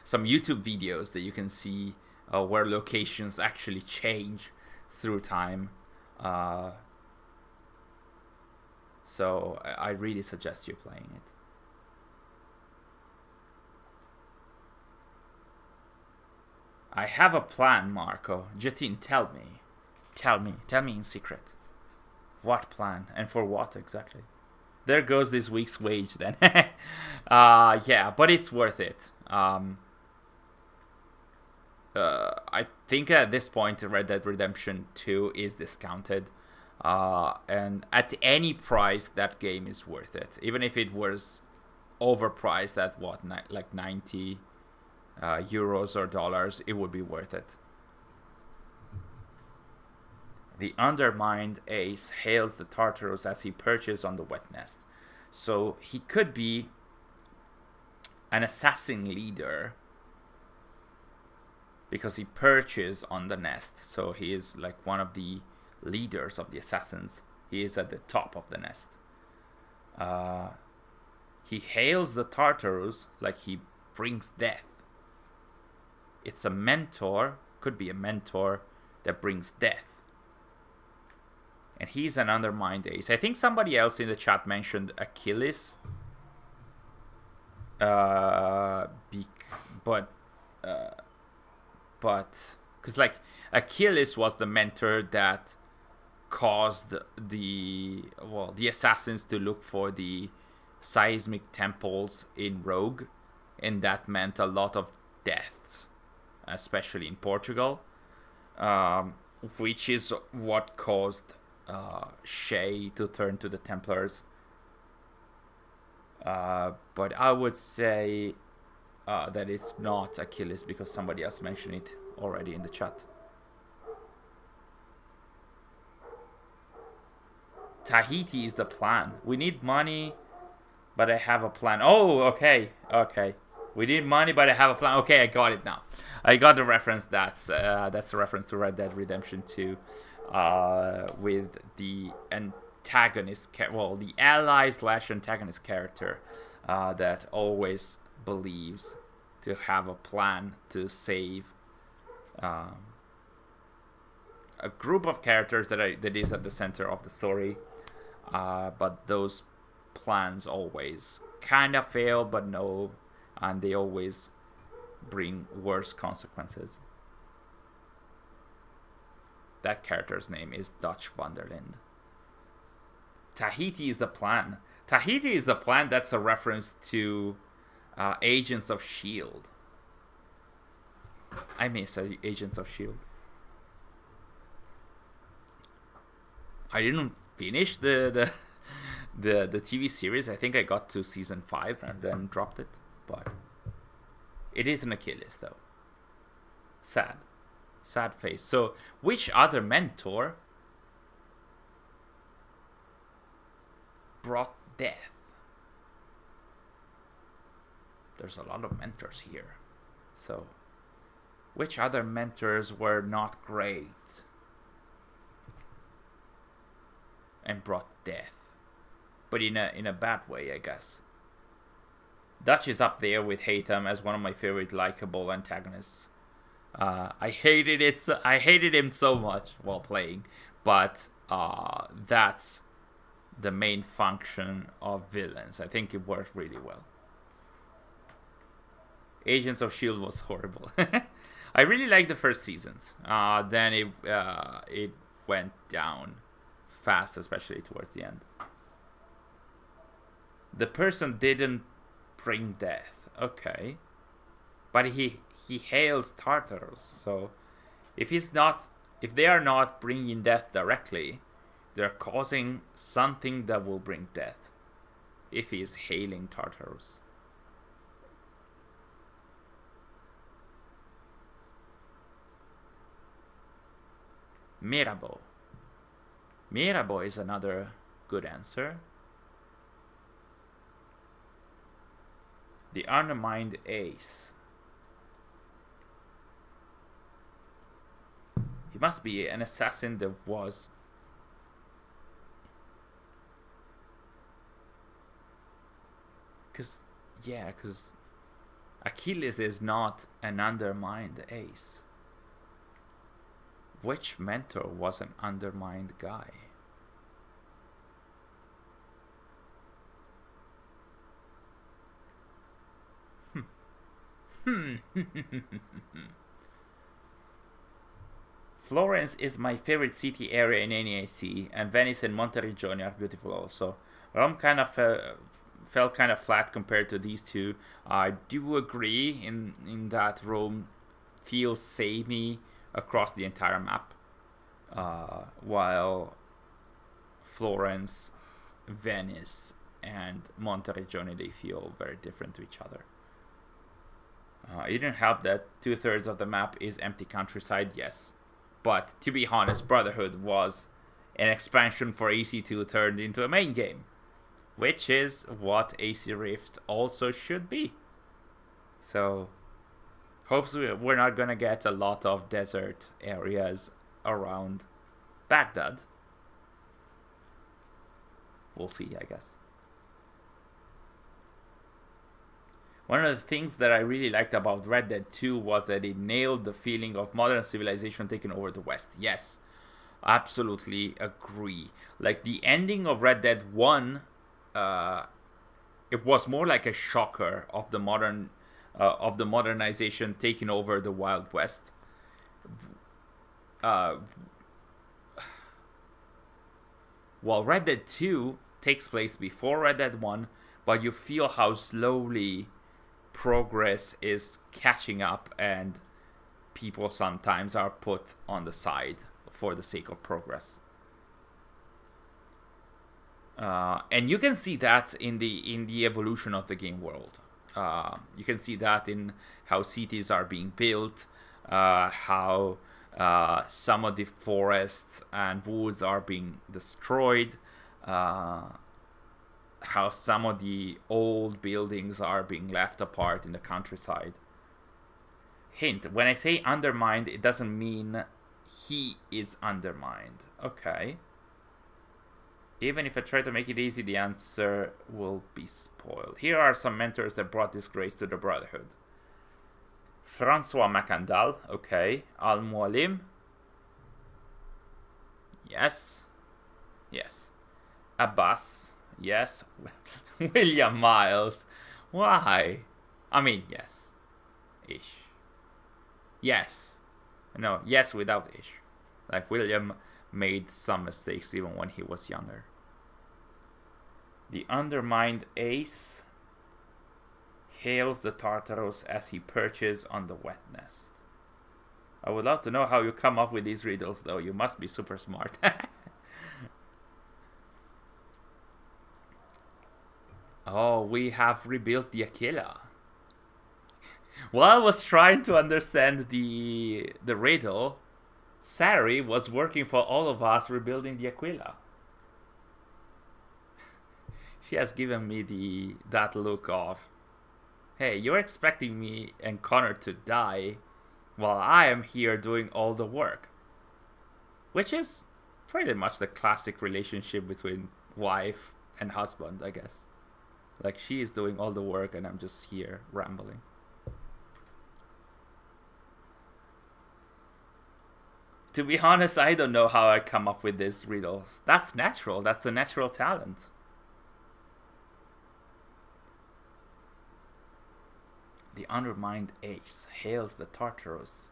YouTube videos that you can see where locations actually change through time. So I really suggest you playing it. I have a plan, Marco. Jatin, tell me. Tell me in secret. What plan, and for what exactly? There goes this week's wage then. Yeah, but it's worth it. I think at this point Red Dead Redemption 2 is discounted, and at any price that game is worth it. Even if it was overpriced at like 90 euros or dollars, it would be worth it. The undermined ace hails the Tartarus as he perches on the wet nest. So he could be an assassin leader, because he perches on the nest. So he is like one of the leaders of the assassins. He is at the top of the nest. He hails the Tartarus like he brings death. It's a mentor, could be a mentor that brings death. And he's an undermined ace. I think somebody else in the chat mentioned Achilles. But because like Achilles was the mentor that caused the assassins to look for the seismic temples in Rogue, and that meant a lot of deaths, especially in Portugal, which is what caused Shay to turn to the Templars. But I would say that it's not Achilles, because somebody else mentioned it already in the chat. Tahiti is the plan. We need money, but I have a plan. Oh, okay. We need money, but I have a plan. Okay, I got it now. I got the reference. That's a reference to Red Dead Redemption 2, with the antagonist, the ally/antagonist character that always believes to have a plan to save a group of characters that is at the center of the story, but those plans always kind of fail, but no, and they always bring worse consequences. That character's name is Dutch Vanderlind. Tahiti is the plan. Tahiti is the plan. That's a reference to Agents of S.H.I.E.L.D. I miss Agents of S.H.I.E.L.D. I didn't finish the TV series. I think I got to season 5 and then dropped it. But it is an Achilles, though. Sad face. So, which other mentor brought death? There's a lot of mentors here. So, which other mentors were not great and brought death? But in a bad way, I guess. Dutch is up there with Hatham as one of my favorite likable antagonists. I hated him so much while playing, but that's the main function of villains. I think it worked really well. Agents of S.H.I.E.L.D. was horrible. I really liked the first seasons. Then it went down fast, especially towards the end. The person didn't bring death. Okay. But he hails Tartarus. So if they are not bringing death directly, they're causing something that will bring death. If he is hailing Tartarus. Mirabeau. Mirabeau is another good answer. The undermined ace. He must be an assassin that was... Because Achilles is not an undermined ace. Which mentor was an undermined guy? Florence is my favorite city area in NAC, and Venice and Monteriggioni are beautiful also. Rome kind of felt kind of flat compared to these two. I do agree in that Rome feels samey across the entire map, while Florence, Venice, and Monteriggioni, they feel very different to each other. It didn't help that 2/3 of the map is empty countryside, yes. But to be honest, Brotherhood was an expansion for AC2 turned into a main game, which is what AC Rift also should be. So, hopefully we're not gonna get a lot of desert areas around Baghdad. We'll see, I guess. One of the things that I really liked about Red Dead 2 was that it nailed the feeling of modern civilization taking over the West. Yes, absolutely agree. Like the ending of Red Dead 1, it was more like a shocker of the modernization taking over the Wild West. While Red Dead 2 takes place before Red Dead 1, but you feel how slowly progress is catching up and people sometimes are put on the side for the sake of progress. And you can see that in the evolution of the game world. You can see that in how cities are being built, how some of the forests and woods are being destroyed, how some of the old buildings are being left apart in the countryside. Hint, when I say undermined, it doesn't mean he is undermined. Okay. Even if I try to make it easy, the answer will be spoiled. Here are some mentors that brought disgrace to the Brotherhood. François Macandal, okay. Al-Mualim. Yes. Yes. Abbas. Yes. William Miles. Why? I mean, yes. Ish. Yes. No, yes without ish. Like, William made some mistakes even when he was younger. The undermined ace hails the Tartarus as he perches on the wet nest. I would love to know how you come up with these riddles, though. You must be super smart. Oh, we have rebuilt the Aquila. While I was trying to understand the riddle, Sary was working for all of us rebuilding the Aquila. She has given me that look of, hey, you're expecting me and Connor to die while I am here doing all the work. Which is pretty much the classic relationship between wife and husband, I guess. Like, she is doing all the work and I'm just here rambling. To be honest, I don't know how I come up with these riddles. That's natural. That's a natural talent. The undermined ace hails the Tartarus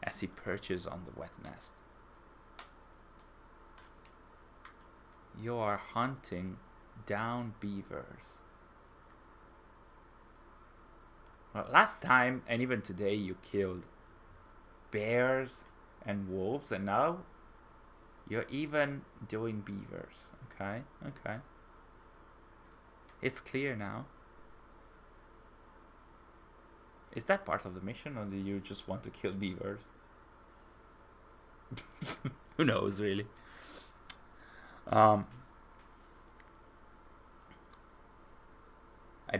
as he perches on the wet nest. You are hunting down beavers. Well, last time and even today you killed bears and wolves, and now you're even doing beavers. Okay, okay. It's clear now. Is that part of the mission, or do you just want to kill beavers? Who knows, really? I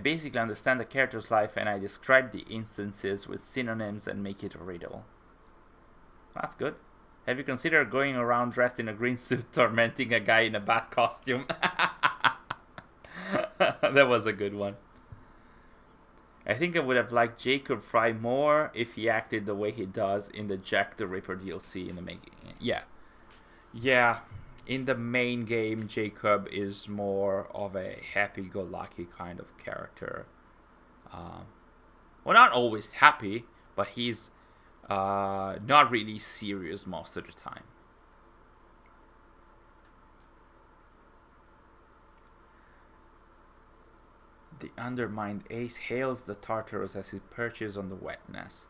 basically understand the character's life and I describe the instances with synonyms and make it a riddle. That's good. Have you considered going around dressed in a green suit tormenting a guy in a bat costume? That was a good one. I think I would have liked Jacob Fry more if he acted the way he does in the Jack the Ripper DLC in the making. Yeah. Yeah. In the main game, Jacob is more of a happy-go-lucky kind of character. Well, not always happy, but he's not really serious most of the time. The undermined ace hails the Tartarus as he perches on the wet nest.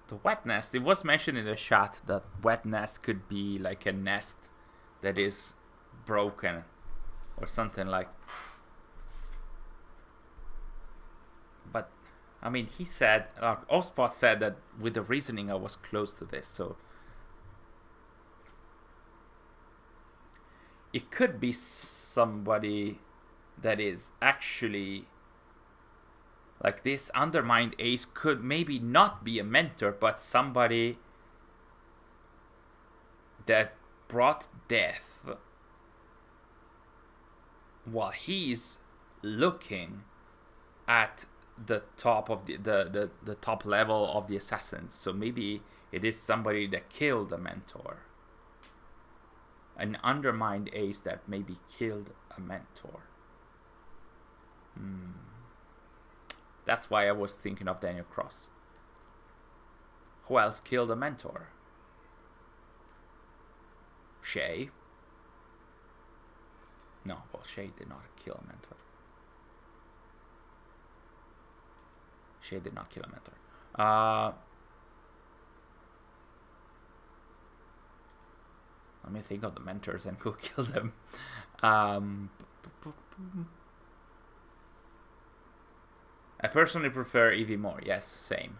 The wet nest, it was mentioned in the chat that wet nest could be like a nest that is broken or something like. But, I mean, he said, Ospot said that with the reasoning I was close to this, so it could be somebody that is actually like this undermined ace could maybe not be a mentor, but somebody that brought death while he's looking at the top of the top level of the assassins. So maybe it is somebody that killed a mentor. An undermined ace that maybe killed a mentor. That's why I was thinking of Daniel Cross. Who else killed a mentor? Shay? No, well, Shay did not kill a mentor. Shay did not kill a mentor. Let me think of the mentors and who killed them. I personally prefer Evie more. Yes, same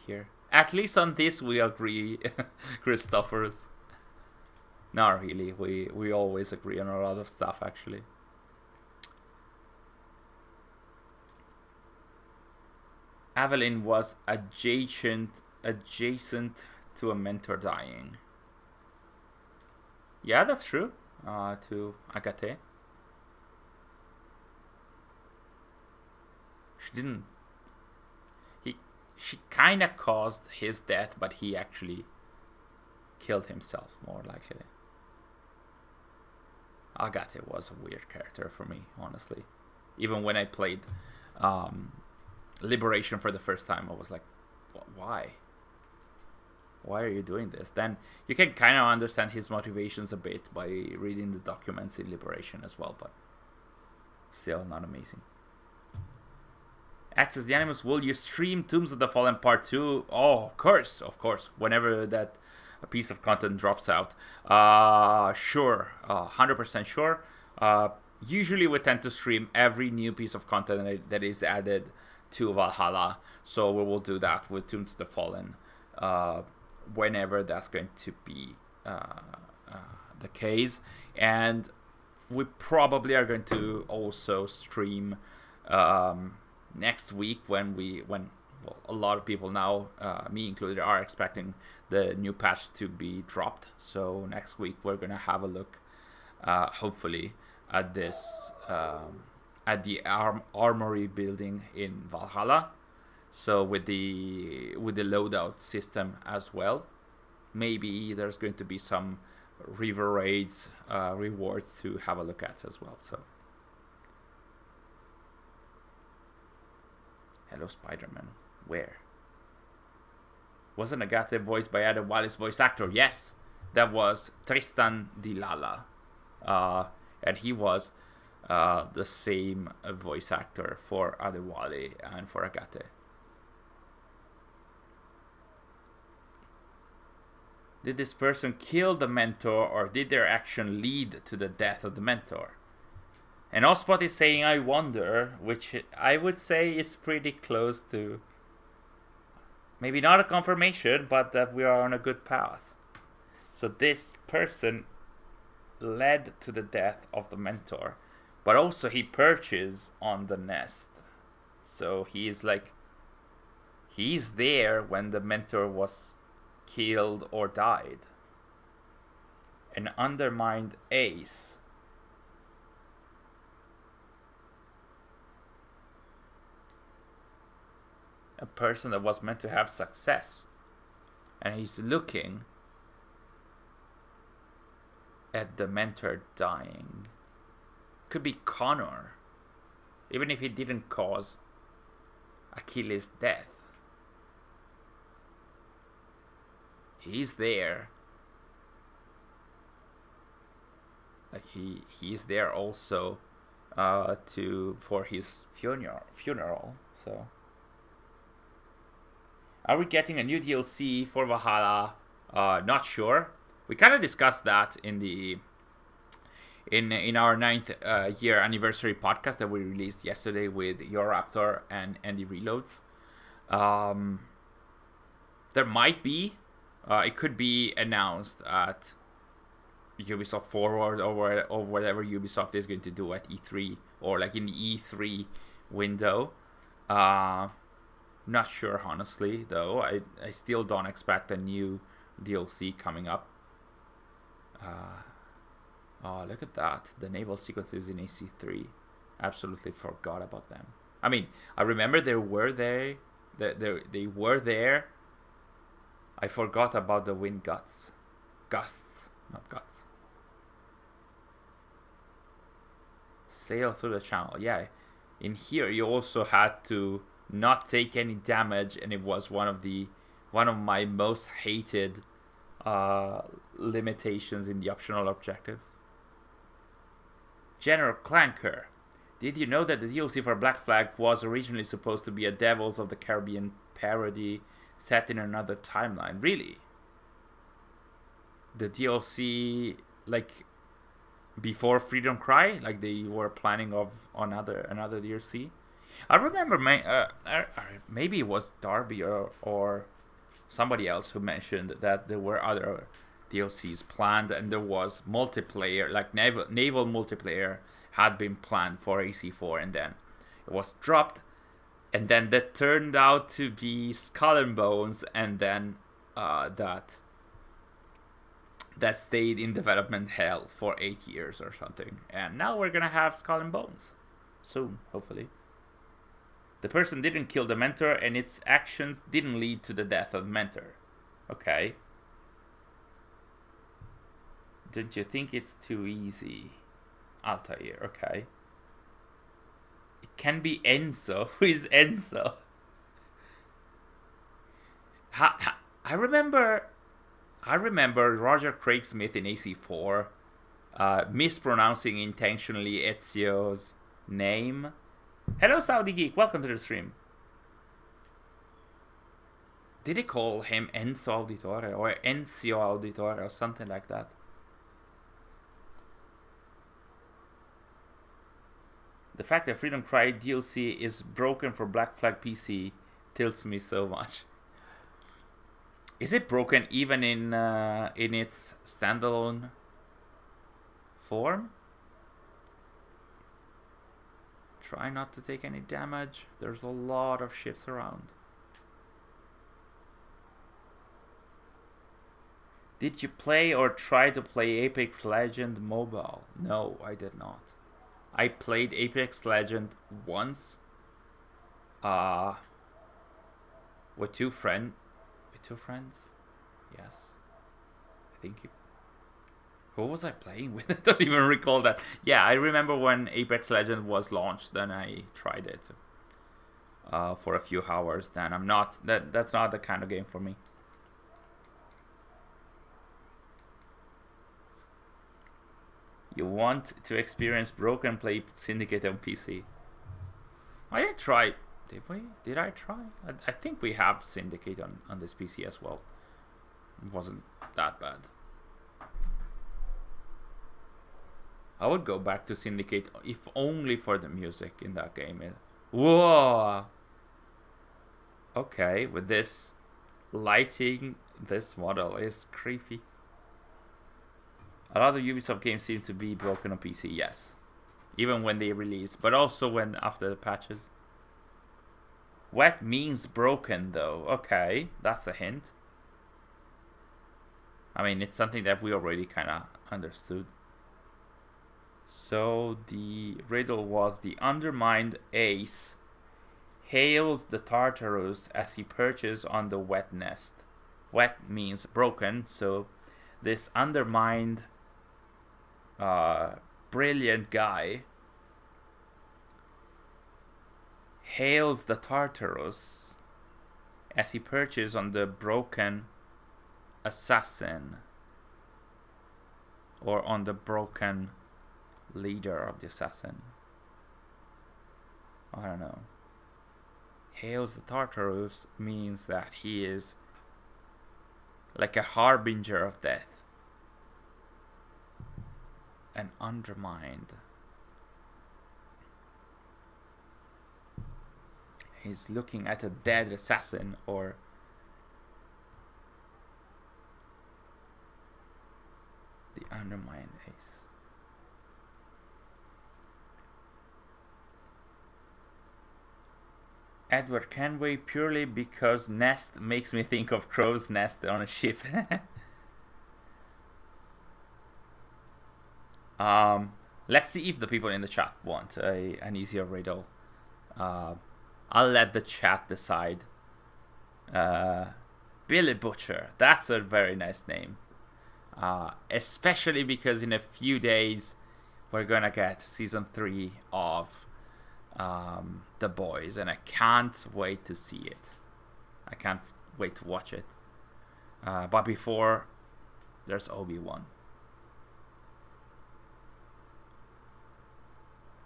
here. At least on this we agree, Christophers. Not really. We always agree on a lot of stuff, actually. Evelyn was adjacent to a mentor dying. Yeah, that's true. To Agate. She didn't. She kind of caused his death, but he actually killed himself, more likely. Agate was a weird character for me, honestly. Even when I played Liberation for the first time, I was like, why? Why are you doing this? Then you can kind of understand his motivations a bit by reading the documents in Liberation as well, but Still not amazing. Access the Animus, will you stream Tombs of the Fallen Part 2? Oh, of course. Whenever that a piece of content drops out. Sure. 100% sure. Usually we tend to stream every new piece of content that is added to Valhalla. So we will do that with Tombs of the Fallen whenever that's going to be the case. And we probably are going to also stream next week when a lot of people now, me included, are expecting the new patch to be dropped. So next week we're gonna have a look, hopefully, at this at the armory building in Valhalla. So with the loadout system as well. Maybe there's going to be some river raids rewards to have a look at as well. So hello Spider-Man. Where? Wasn't Agathe voiced by Adam Wallis' voice actor? Yes, that was Tristan Dilala. And he was the same voice actor for Adewale and for Agathe. Did this person kill the mentor, or did their action lead to the death of the mentor? And Ospot is saying, I wonder, which I would say is pretty close to, maybe not a confirmation, but that we are on a good path. So this person led to the death of the mentor, but also he perches on the nest. So he's there when the mentor was killed or died. An undermined ace. A person that was meant to have success. And he's looking at the mentor dying. Could be Connor. Even if he didn't cause Achilles' death. He's there. Like he's there also for his funeral. So are we getting a new DLC for Valhalla? Not sure. We kind of discussed that in our 9th year anniversary podcast that we released yesterday with Your Raptor and Andy Reloads. There might be. It could be announced at Ubisoft Forward or whatever Ubisoft is going to do at E3 or like in the E3 window. Not sure, honestly, though. I still don't expect a new DLC coming up. Oh, look at that. The naval sequences in AC3. Absolutely forgot about them. I mean, I remember they were there. They were there. I forgot about the wind gusts. Gusts, not guts. Sail through the channel. Yeah. In here, you also had to not take any damage, and it was one of my most hated limitations in the optional objectives. General Clanker, did you know that the DLC for Black Flag was originally supposed to be a Devils of the Caribbean parody set in another timeline? Really? The DLC, like, before Freedom Cry? Like, they were planning of another DLC? I remember, maybe it was Darby or somebody else who mentioned that there were other DLCs planned, and there was multiplayer, like naval multiplayer had been planned for AC4, and then it was dropped, and then that turned out to be Skull and Bones, and then that stayed in development hell for 8 years or something, and now we're gonna have Skull and Bones soon, hopefully. The person didn't kill the mentor, and its actions didn't lead to the death of the mentor. Okay. Don't you think it's too easy? Altair, okay. It can be Enzo. Who is Enzo? I remember Roger Craig Smith in AC4 mispronouncing intentionally Ezio's name. Hello, Saudi Geek. Welcome to the stream. Did he call him Enzo Auditore or Enzio Auditore or something like that? The fact that Freedom Cry DLC is broken for Black Flag PC tilts me so much. Is it broken even in its standalone form? Try not to take any damage. There's a lot of ships around. Did you play or try to play Apex Legend Mobile? No, I did not. I played Apex Legend once. With two friends. Yes. I think you... Who was I playing with? I don't even recall that. Yeah, I remember when Apex Legend was launched, then I tried it. For a few hours. Then I'm not... That's not the kind of game for me. You want to experience broken play Syndicate on PC? I did try. Did we? Did I try? I think we have Syndicate on this PC as well. It wasn't that bad. I would go back to Syndicate if only for the music in that game. Whoa! Okay, with this lighting, this model is creepy. A lot of Ubisoft games seem to be broken on PC, yes. Even when they release, but also when after the patches. Wet means broken though. Okay, that's a hint. I mean, it's something that we already kind of understood. So the riddle was: the undermined ace hails the Tartarus as he perches on the wet nest. Wet means broken, so this undermined brilliant guy hails the Tartarus as he perches on the broken assassin, or on the broken leader of the assassin. I don't know. Hails the Tartarus means that he is like a harbinger of death. And undermined. He's looking at a dead assassin, or the undermined ace. Edward Kenway purely because nest makes me think of crow's nest on a ship. Let's see if the people in the chat want an easier riddle. I'll let the chat decide. Billy Butcher, that's a very nice name. Especially because in a few days we're gonna get season 3 of The Boys, and I can't wait to see it. I can't wait to watch it. But before, there's Obi-Wan.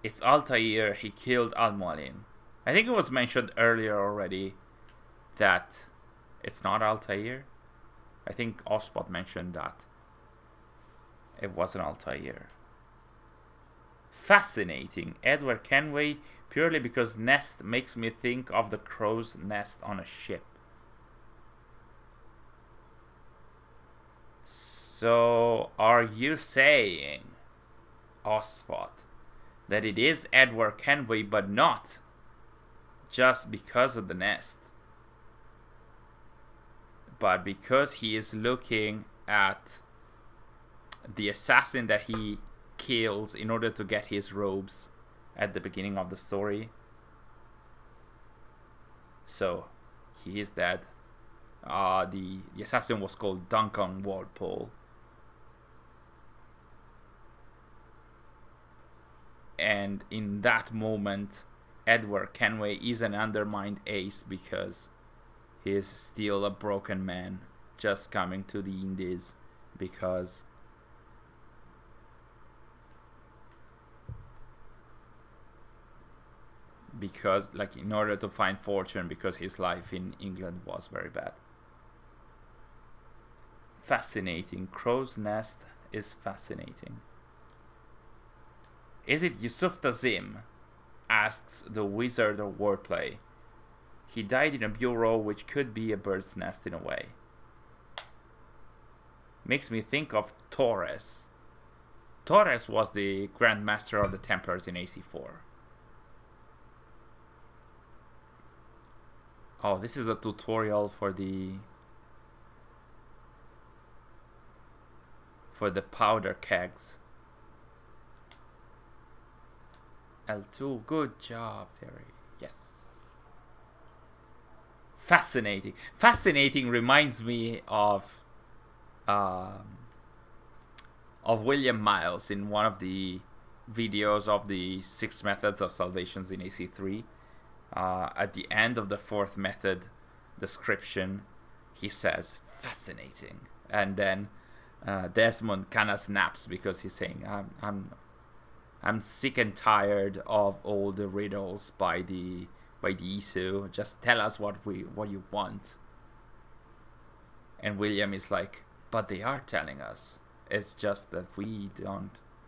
It's Altair, he killed Al-Mualim. I think it was mentioned earlier already that it's not Altair. I think Ospot mentioned that it wasn't Altair. Fascinating. Edward Kenway purely because nest makes me think of the crow's nest on a ship. So are you saying, Ospot, that it is Edward Kenway but not just because of the nest, but because he is looking at the assassin that he kills in order to get his robes at the beginning of the story? So he is dead. The assassin was called Duncan Walpole. And in that moment, Edward Kenway is an undermined ace because he is still a broken man just coming to the Indies because because, like, in order to find fortune, because his life in England was very bad. Fascinating. Crow's nest is fascinating. Is it Yusuf Tazim? Asks the wizard of wordplay. He died in a bureau, which could be a bird's nest in a way. Makes me think of Torres. Torres was the Grand Master of the Templars in AC4. Oh, this is a tutorial for the powder kegs. L2, good job, Theory. Yes. Fascinating. Fascinating reminds me of William Miles in one of the videos of the 6 methods of salvations in AC3. At the end of the 4th method description, he says, fascinating. And then Desmond kind of snaps because he's saying, I'm sick and tired of all the riddles by the ISU. Just tell us what you want. And William is like, but they are telling us. It's just that we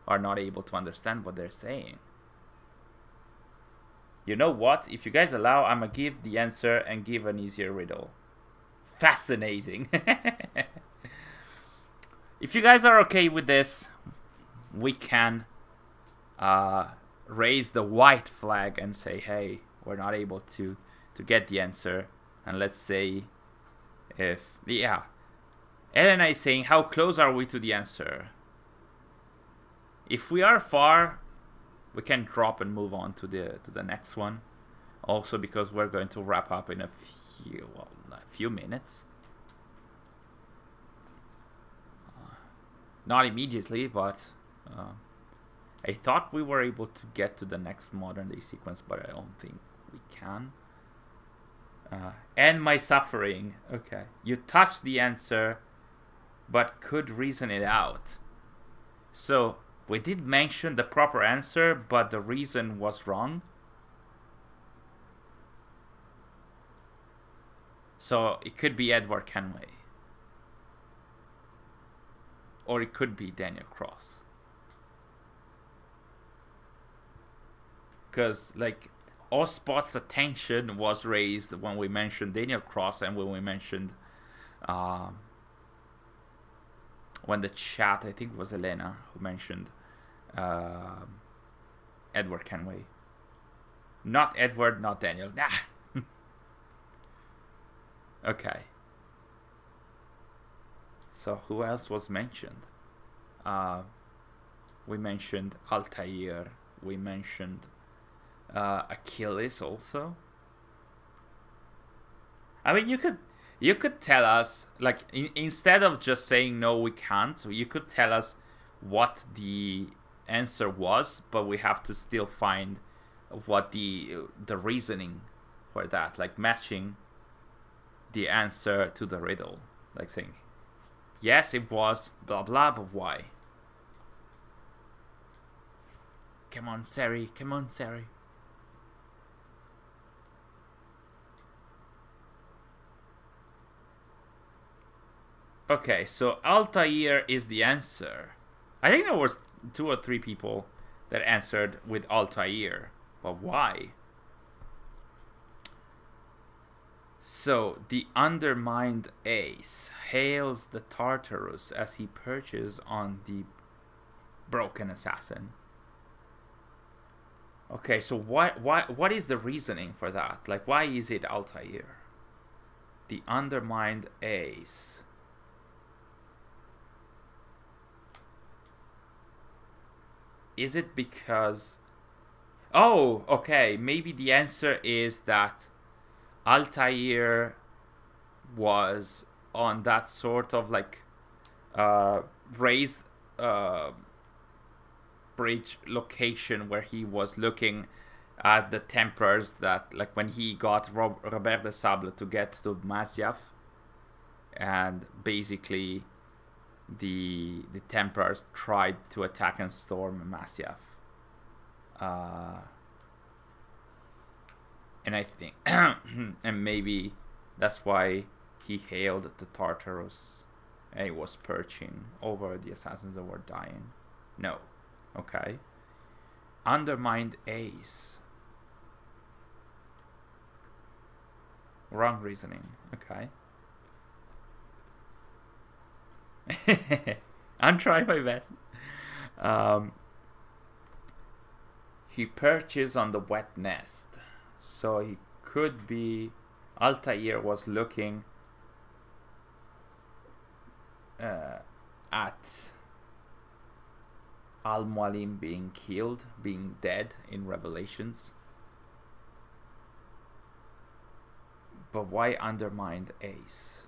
are not able to understand what they're saying. You know what? If you guys allow, I'm gonna give the answer and give an easier riddle. Fascinating. If you guys are okay with this, we can raise the white flag and say, hey, we're not able to get the answer. And let's say if, yeah. Elena is saying, how close are we to the answer? If we are far, we can drop and move on to the next one. Also because we're going to wrap up in a few minutes. Not immediately, but I thought we were able to get to the next modern day sequence, but I don't think we can. End my suffering. Okay. You touched the answer, but could reason it out. So, we did mention the proper answer, but the reason was wrong. So, it could be Edward Kenway. Or it could be Daniel Cross. Because, like, Ospot's attention was raised when we mentioned Daniel Cross and when we mentioned... when the chat, I think it was Elena who mentioned Edward Kenway. Not Edward, not Daniel. Nah. Okay. So who else was mentioned? We mentioned Altair. We mentioned Achilles also. I mean, you could tell us, like, instead of just saying no, we can't, you could tell us what the answer was, but we have to still find what the reasoning for that, like matching the answer to the riddle, like saying, yes, it was blah blah, but why? Come on, Sary, come on, Sary. Okay, so Altair is the answer. I think there was 2 or 3 people that answered with Altair, but why? So, the undermined ace hails the Tartarus as he perches on the broken assassin. Okay, so what is the reasoning for that? Like, why is it Altair? The undermined ace. Is it because... Oh, okay, maybe the answer is that Altair was on that sort of like raised bridge location where he was looking at the Templars, that like when he got Robert de Sable to get to Masyaf, and basically the Templars tried to attack and storm Masyaf. And I think, and maybe that's why he hailed the Tartarus and he was perching over the assassins that were dying. No. Okay. Undermined ace. Wrong reasoning. Okay. I'm trying my best. He perches on the wet nest. So he could be... Altair was looking at Al-Mualim being killed, being dead in Revelations. But why undermined ace?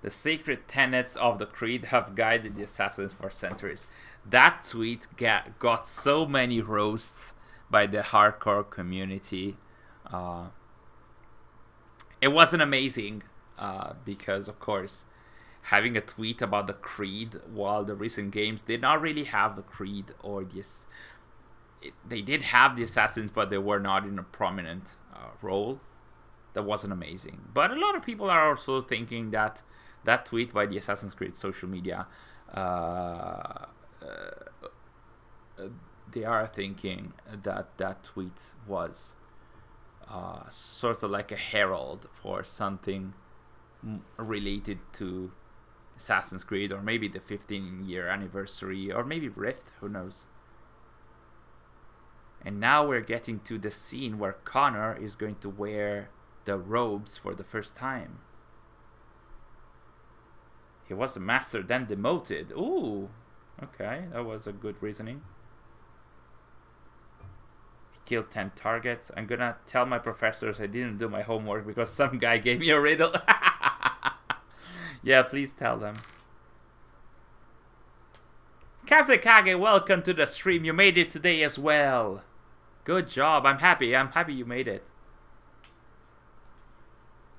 The sacred tenets of the creed have guided the assassins for centuries. That tweet got so many roasts by the hardcore community. It wasn't amazing because, of course, having a tweet about the creed while the recent games did not really have the creed or this. They did have the assassins, but they were not in a prominent role. That wasn't amazing. But a lot of people are also thinking that that tweet by the Assassin's Creed social media, they are thinking that that tweet was sort of like a herald for something related to Assassin's Creed, or maybe the 15-year anniversary, or maybe Rift, who knows. And now we're getting to the scene where Connor is going to wear the robes for the first time. He was a master, then demoted. Ooh, okay, that was a good reasoning. He killed 10 targets. I'm gonna tell my professors I didn't do my homework because some guy gave me a riddle. Yeah, please tell them. Kazekage, welcome to the stream. You made it today as well. Good job. I'm happy. I'm happy you made it.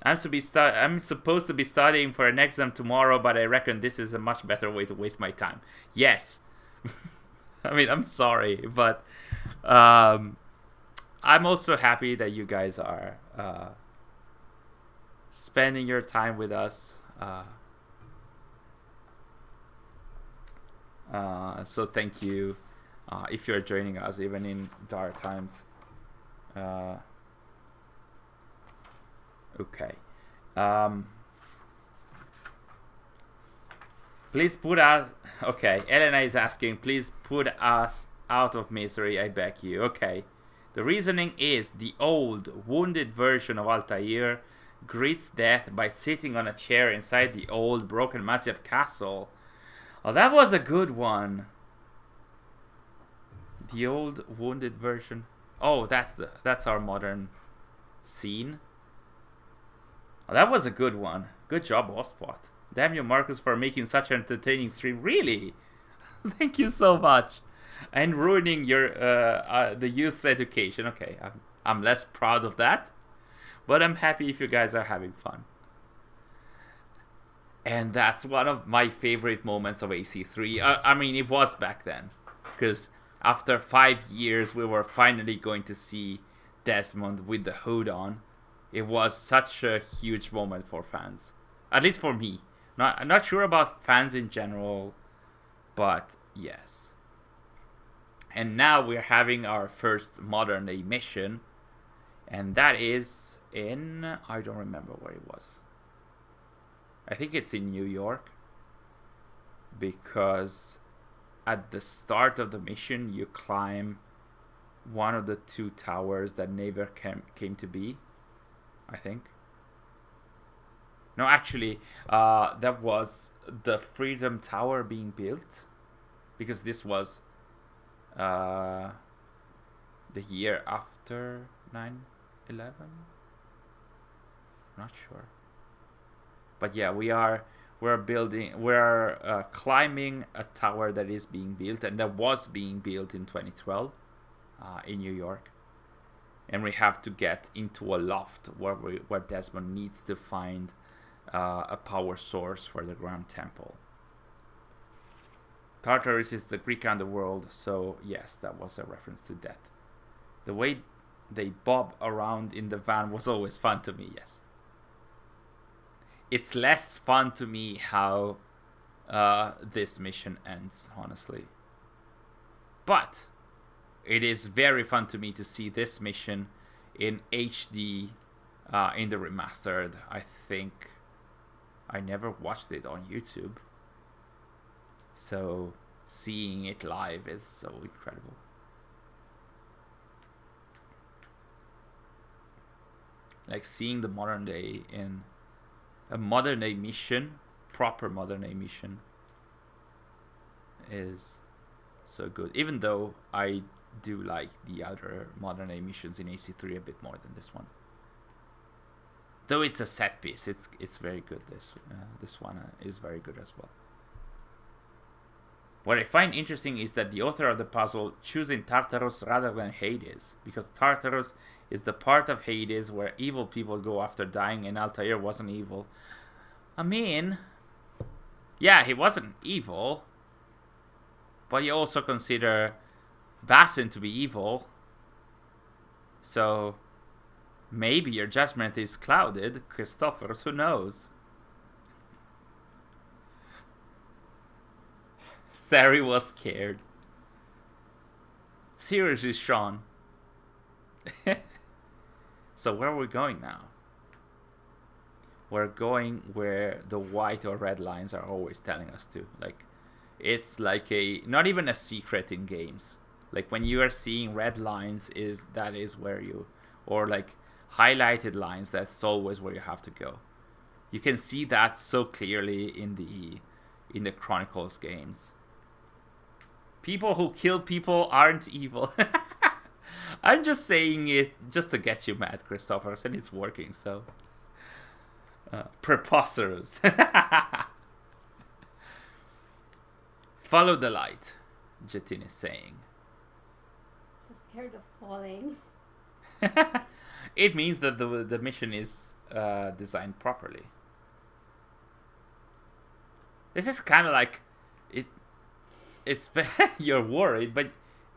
I'm supposed to be studying for an exam tomorrow, but I reckon this is a much better way to waste my time. Yes. I mean, I'm sorry, but I'm also happy that you guys are spending your time with us. So thank you if you're joining us even in dark times. Okay. Please put us... Okay, Elena is asking, please put us out of misery, I beg you. Okay. The reasoning is the old, wounded version of Altair greets death by sitting on a chair inside the old, broken, massive castle. Oh, that was a good one. The old, wounded version. Oh, that's our modern scene. Oh, that was a good one. Good job, Ospot. Damn you, Marcus, for making such an entertaining stream. Really? Thank you so much. And ruining your the youth's education. Okay, I'm less proud of that, but I'm happy if you guys are having fun. And that's one of my favorite moments of AC3. I mean, it was back then, because after 5 years, we were finally going to see Desmond with the hood on. It was such a huge moment for fans, at least for me. I'm not sure about fans in general, but yes. And now we're having our first modern day mission, and that is in... I don't remember where it was. I think it's in New York, because at the start of the mission you climb one of the 2 towers that never came to be, I think. No, actually, that was the Freedom Tower being built, because this was the year after 9/11. Not sure, but yeah, we're climbing a tower that is being built, and that was being built in 2012 in New York. And we have to get into a loft where Desmond needs to find a power source for the Grand Temple. Tartarus is the Greek underworld, so yes, that was a reference to that. The way they bob around in the van was always fun to me, yes. It's less fun to me how this mission ends, honestly. But it is very fun to me to see this mission in HD in the remastered. I think I never watched it on YouTube. So seeing it live is so incredible. Like seeing the modern day in a modern day mission, proper modern day mission, is so good. Even though I do like the other modern day missions in AC3 a bit more than this one. Though it's a set piece, it's very good. This one is very good as well. What I find interesting is that the author of the puzzle choosing Tartarus rather than Hades, because Tartarus is the part of Hades where evil people go after dying, and Altair wasn't evil. I mean, yeah, he wasn't evil, but you also consider Basin to be evil, so maybe your judgment is clouded, Christophorus, who knows? Sary was scared. Seriously, Sean. So where are we going now? We're going where the white or red lines are always telling us to. Like, it's like not even a secret in games. Like when you are seeing red lines, that is where you, or like highlighted lines, that's always where you have to go. You can see that so clearly in the Chronicles games. People who kill people aren't evil. I'm just saying it just to get you mad, Christophorus, and it's working, so. Preposterous. Follow the light, Jatin is saying. So scared of falling. It means that the mission is designed properly. This is kind of like it's you're worried, but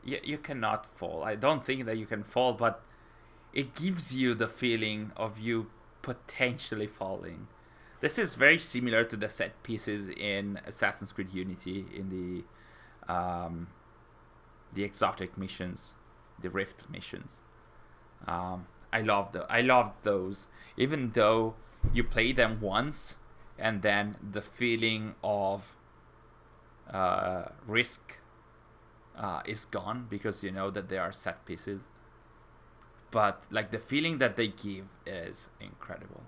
you cannot fall. I don't think that you can fall, but it gives you the feeling of you potentially falling. This is very similar to the set pieces in Assassin's Creed Unity in the exotic missions, the Rift missions. I loved those, even though you play them once and then the feeling of risk is gone because you know that they are set pieces. But like the feeling that they give is incredible.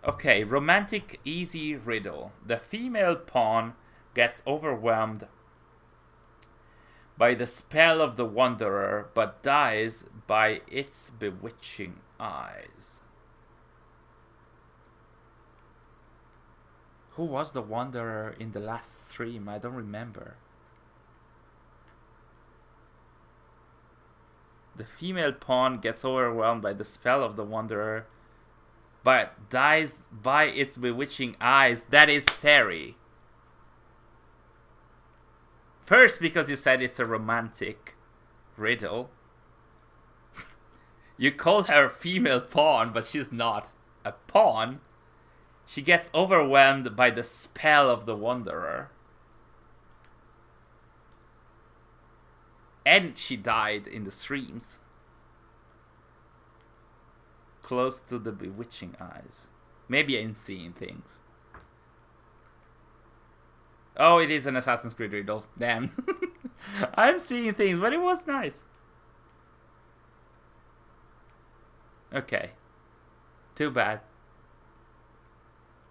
Okay, romantic easy riddle. The female pawn gets overwhelmed by the spell of the wanderer, but dies by its bewitching eyes. Who was the wanderer in the last stream? I don't remember. The female pawn gets overwhelmed by the spell of the wanderer, but dies by its bewitching eyes. That is Sary. First, because you said it's a romantic riddle. You call her female pawn, but she's not a pawn. She gets overwhelmed by the spell of the wanderer. And she died in the streams. Close to the bewitching eyes. Maybe I'm seeing things. Oh, it is an Assassin's Creed riddle. Damn. I'm seeing things, but it was nice. Okay. Too bad.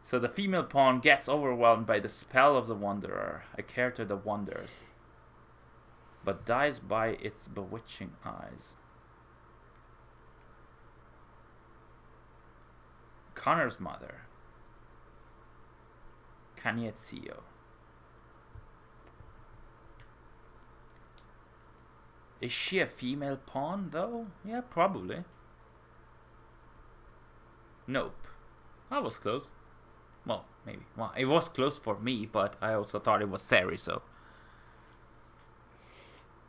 So the female pawn gets overwhelmed by the spell of the wanderer, a character that wanders, but dies by its bewitching eyes. Connor's mother, Caniezio. Is she a female pawn, though? Yeah, probably. Nope. I was close. Well, maybe. Well, it was close for me, but I also thought it was Sary, so.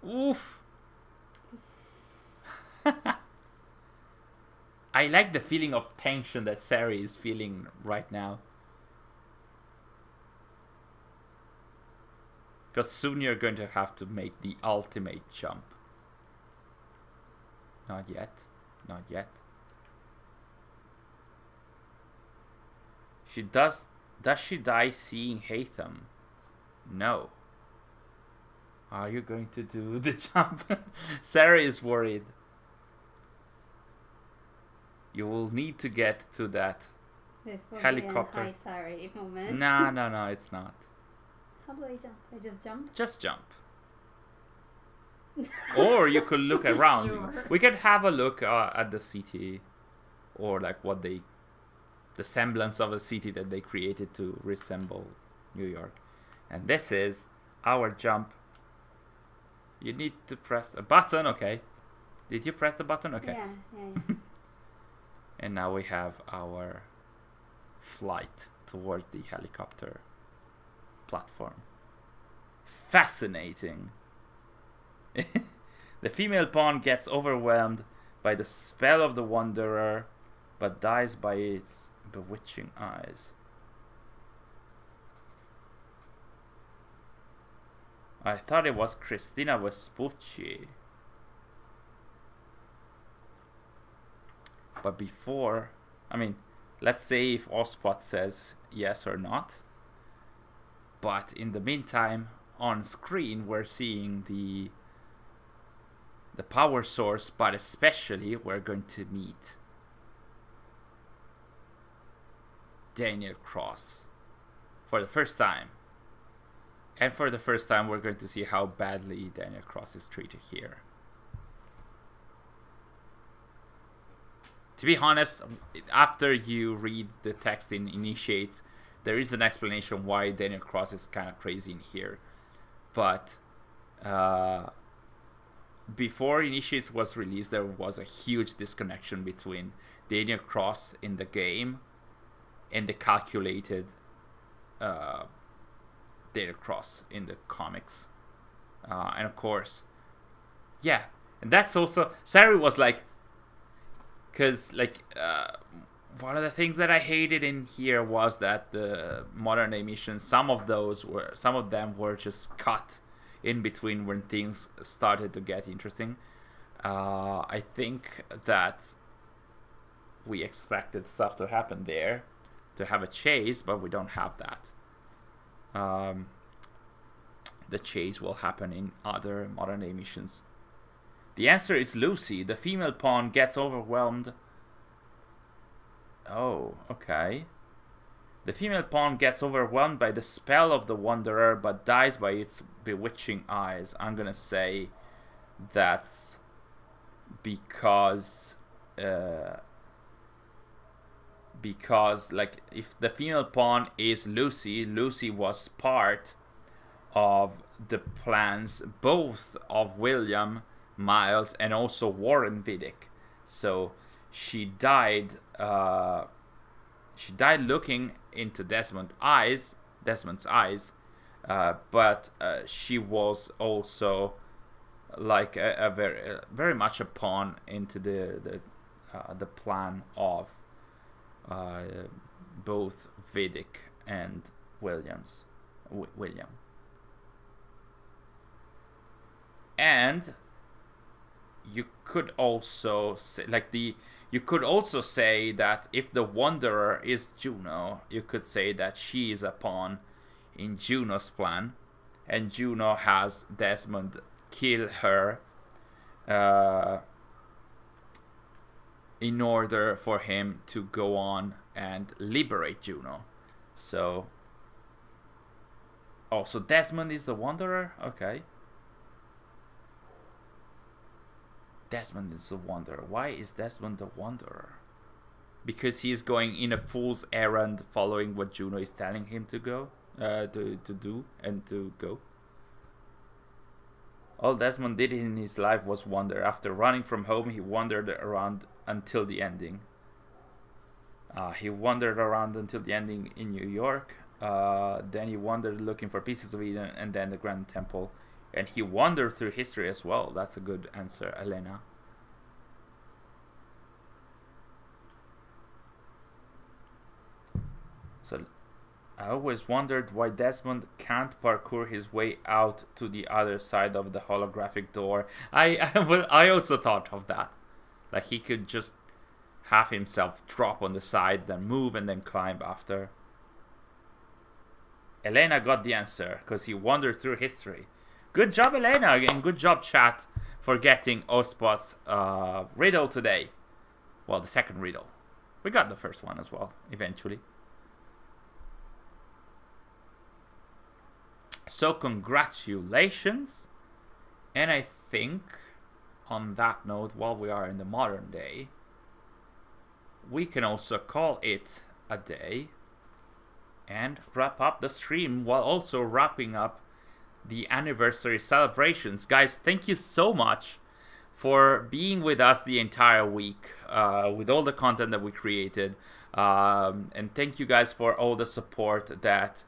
Oof. I like the feeling of tension that Sary is feeling right now. Because soon you're going to have to make the ultimate jump. Not yet. Not yet. Does she die seeing Hatham? No. Are you going to do the jump? Sary is worried. You will need to get to that This will helicopter. be a hi Sary moment. No, it's not. How do I jump? I just jump? Just jump. Or you could look around. Sure. We could have a look at the city, or like what the semblance of a city that they created to resemble New York. And this is our jump. You need to press a button. Okay. Did you press the button? Okay. Yeah. And now we have our flight towards the helicopter platform. Fascinating. The female pawn gets overwhelmed by the spell of the wanderer, but dies by its bewitching eyes. I thought it was Cristina Vespucci. But before, I mean, let's say if Ospot says yes or not. But in the meantime, on screen, we're seeing the power source, but especially we're going to meet Daniel Cross for the first time. And for the first time, we're going to see how badly Daniel Cross is treated here. To be honest, after you read the text in Initiates, there is an explanation why Daniel Cross is kind of crazy in here. But before Initiates was released, there was a huge disconnection between Daniel Cross in the game and the calculated Daniel Cross in the comics. And of course, yeah. And that's also, Sary was like, because like one of the things that I hated in here was that the modern day missions, some of them were just cut in between when things started to get interesting. I think that we expected stuff to happen there, to have a chase, but we don't have that. The chase will happen in other modern day missions. The answer is Lucy. The female pawn gets overwhelmed. Oh, okay. The female pawn gets overwhelmed by the spell of the wanderer, but dies by its bewitching eyes. I'm gonna say that's because like if the female pawn is Lucy, Lucy was part of the plans both of William, Miles, and also Warren Vidic. So she died looking into Desmond's eyes, but she was also like a very much a pawn into the plan of both Vidic and William. And you could also say, say that if the Wanderer is Juno, you could say that she is a pawn in Juno's plan, and Juno has Desmond kill her in order for him to go on and liberate Juno. So, so Desmond is the Wanderer? Okay. Desmond is the Wanderer. Why is Desmond the Wanderer? Because he's going in a fool's errand, following what Juno is telling him to go, to do and to go. All Desmond did in his life was wander. After running from home, he wandered around until the ending. He wandered around until the ending in New York. Then he wandered looking for pieces of Eden, and then the Grand Temple. And he wandered through history as well. That's a good answer, Elena. So I always wondered why Desmond can't parkour his way out to the other side of the holographic door. I also thought of that. Like he could just have himself drop on the side, then move, and then climb after. Elena got the answer because he wandered through history. Good job, Elena, and good job, chat, for getting Ospot's riddle today. Well, the second riddle. We got the first one as well, eventually. So congratulations. And I think, on that note, while we are in the modern day, we can also call it a day and wrap up the stream while also wrapping up the anniversary celebrations. Guys, thank you so much for being with us the entire week with all the content that we created. And thank you guys for all the support that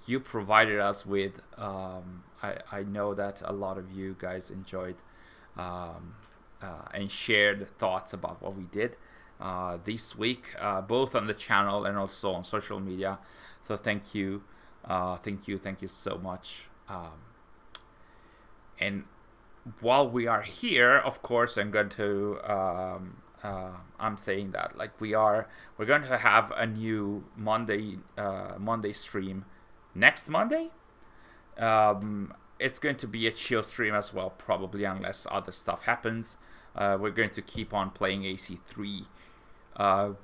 you provided us with. I know that a lot of you guys enjoyed and shared thoughts about what we did this week, both on the channel and also on social media. So thank you so much. And while we are here, of course, I'm going to I'm saying that like we're going to have a new Monday stream next Monday. It's going to be a chill stream as well, probably, unless other stuff happens. We're going to keep on playing AC3.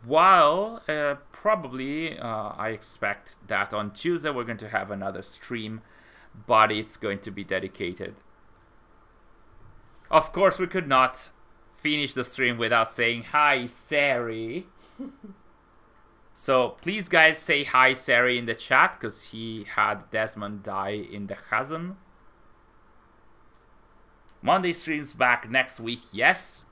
While probably I expect that on Tuesday we're going to have another stream, but it's going to be dedicated. Of course, we could not finish the stream without saying hi, Sary. So please, guys, say hi, Sary, in the chat, because he had Desmond die in the chasm. Monday streams back next week, yes.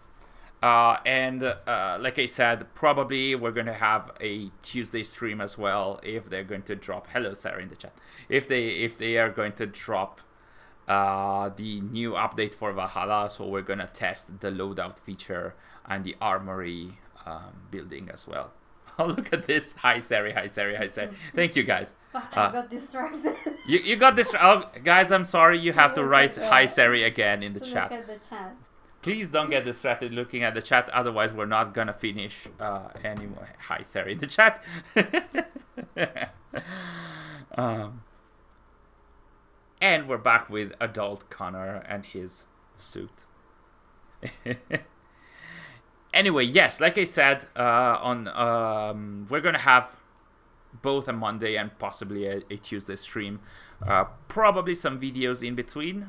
And like I said, probably we're going to have a Tuesday stream as well if they're going to drop. Hello, Sarah, in the chat. If they are going to drop the new update for Valhalla, so we're going to test the loadout feature and the armory building as well. Oh, look at this. Hi, Sary. Hi, Sary. Hi, Sary. Thank you, guys. I got distracted. You got this. Oh, guys, I'm sorry. You have to write hi, Sary again in the chat. Look at the chat. Please don't get distracted looking at the chat. Otherwise, we're not going to finish anymore. Hi, Sary, in the chat. And we're back with adult Connor and his suit. Anyway, yes, like I said, we're gonna have both a Monday and possibly a Tuesday stream. Probably some videos in between.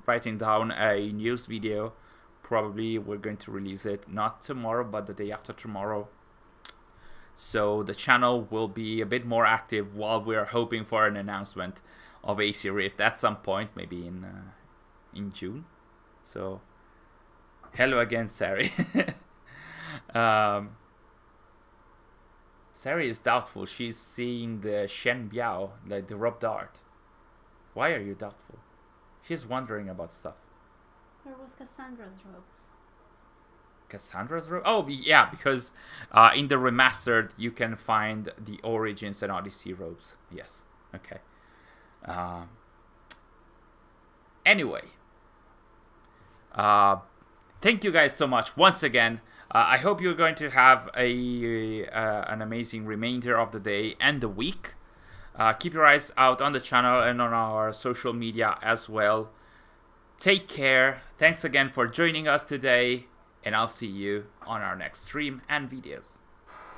Writing down a news video. Probably we're going to release it not tomorrow, but the day after tomorrow. So the channel will be a bit more active while we're hoping for an announcement of AC Rift at some point, maybe in June. So hello again, Sary. Sary is doubtful. She's seeing the Shen Biao, like the rope dart. Why are you doubtful? She's wondering about stuff. Where was Cassandra's robes? Cassandra's robe? Oh, yeah, because in the remastered you can find the Origins and Odyssey robes. Yes. Okay. Anyway. Thank you guys so much once again. I hope you're going to have an amazing remainder of the day and the week. Keep your eyes out on the channel and on our social media as well. Take care. Thanks again for joining us today, and I'll see you on our next stream and videos.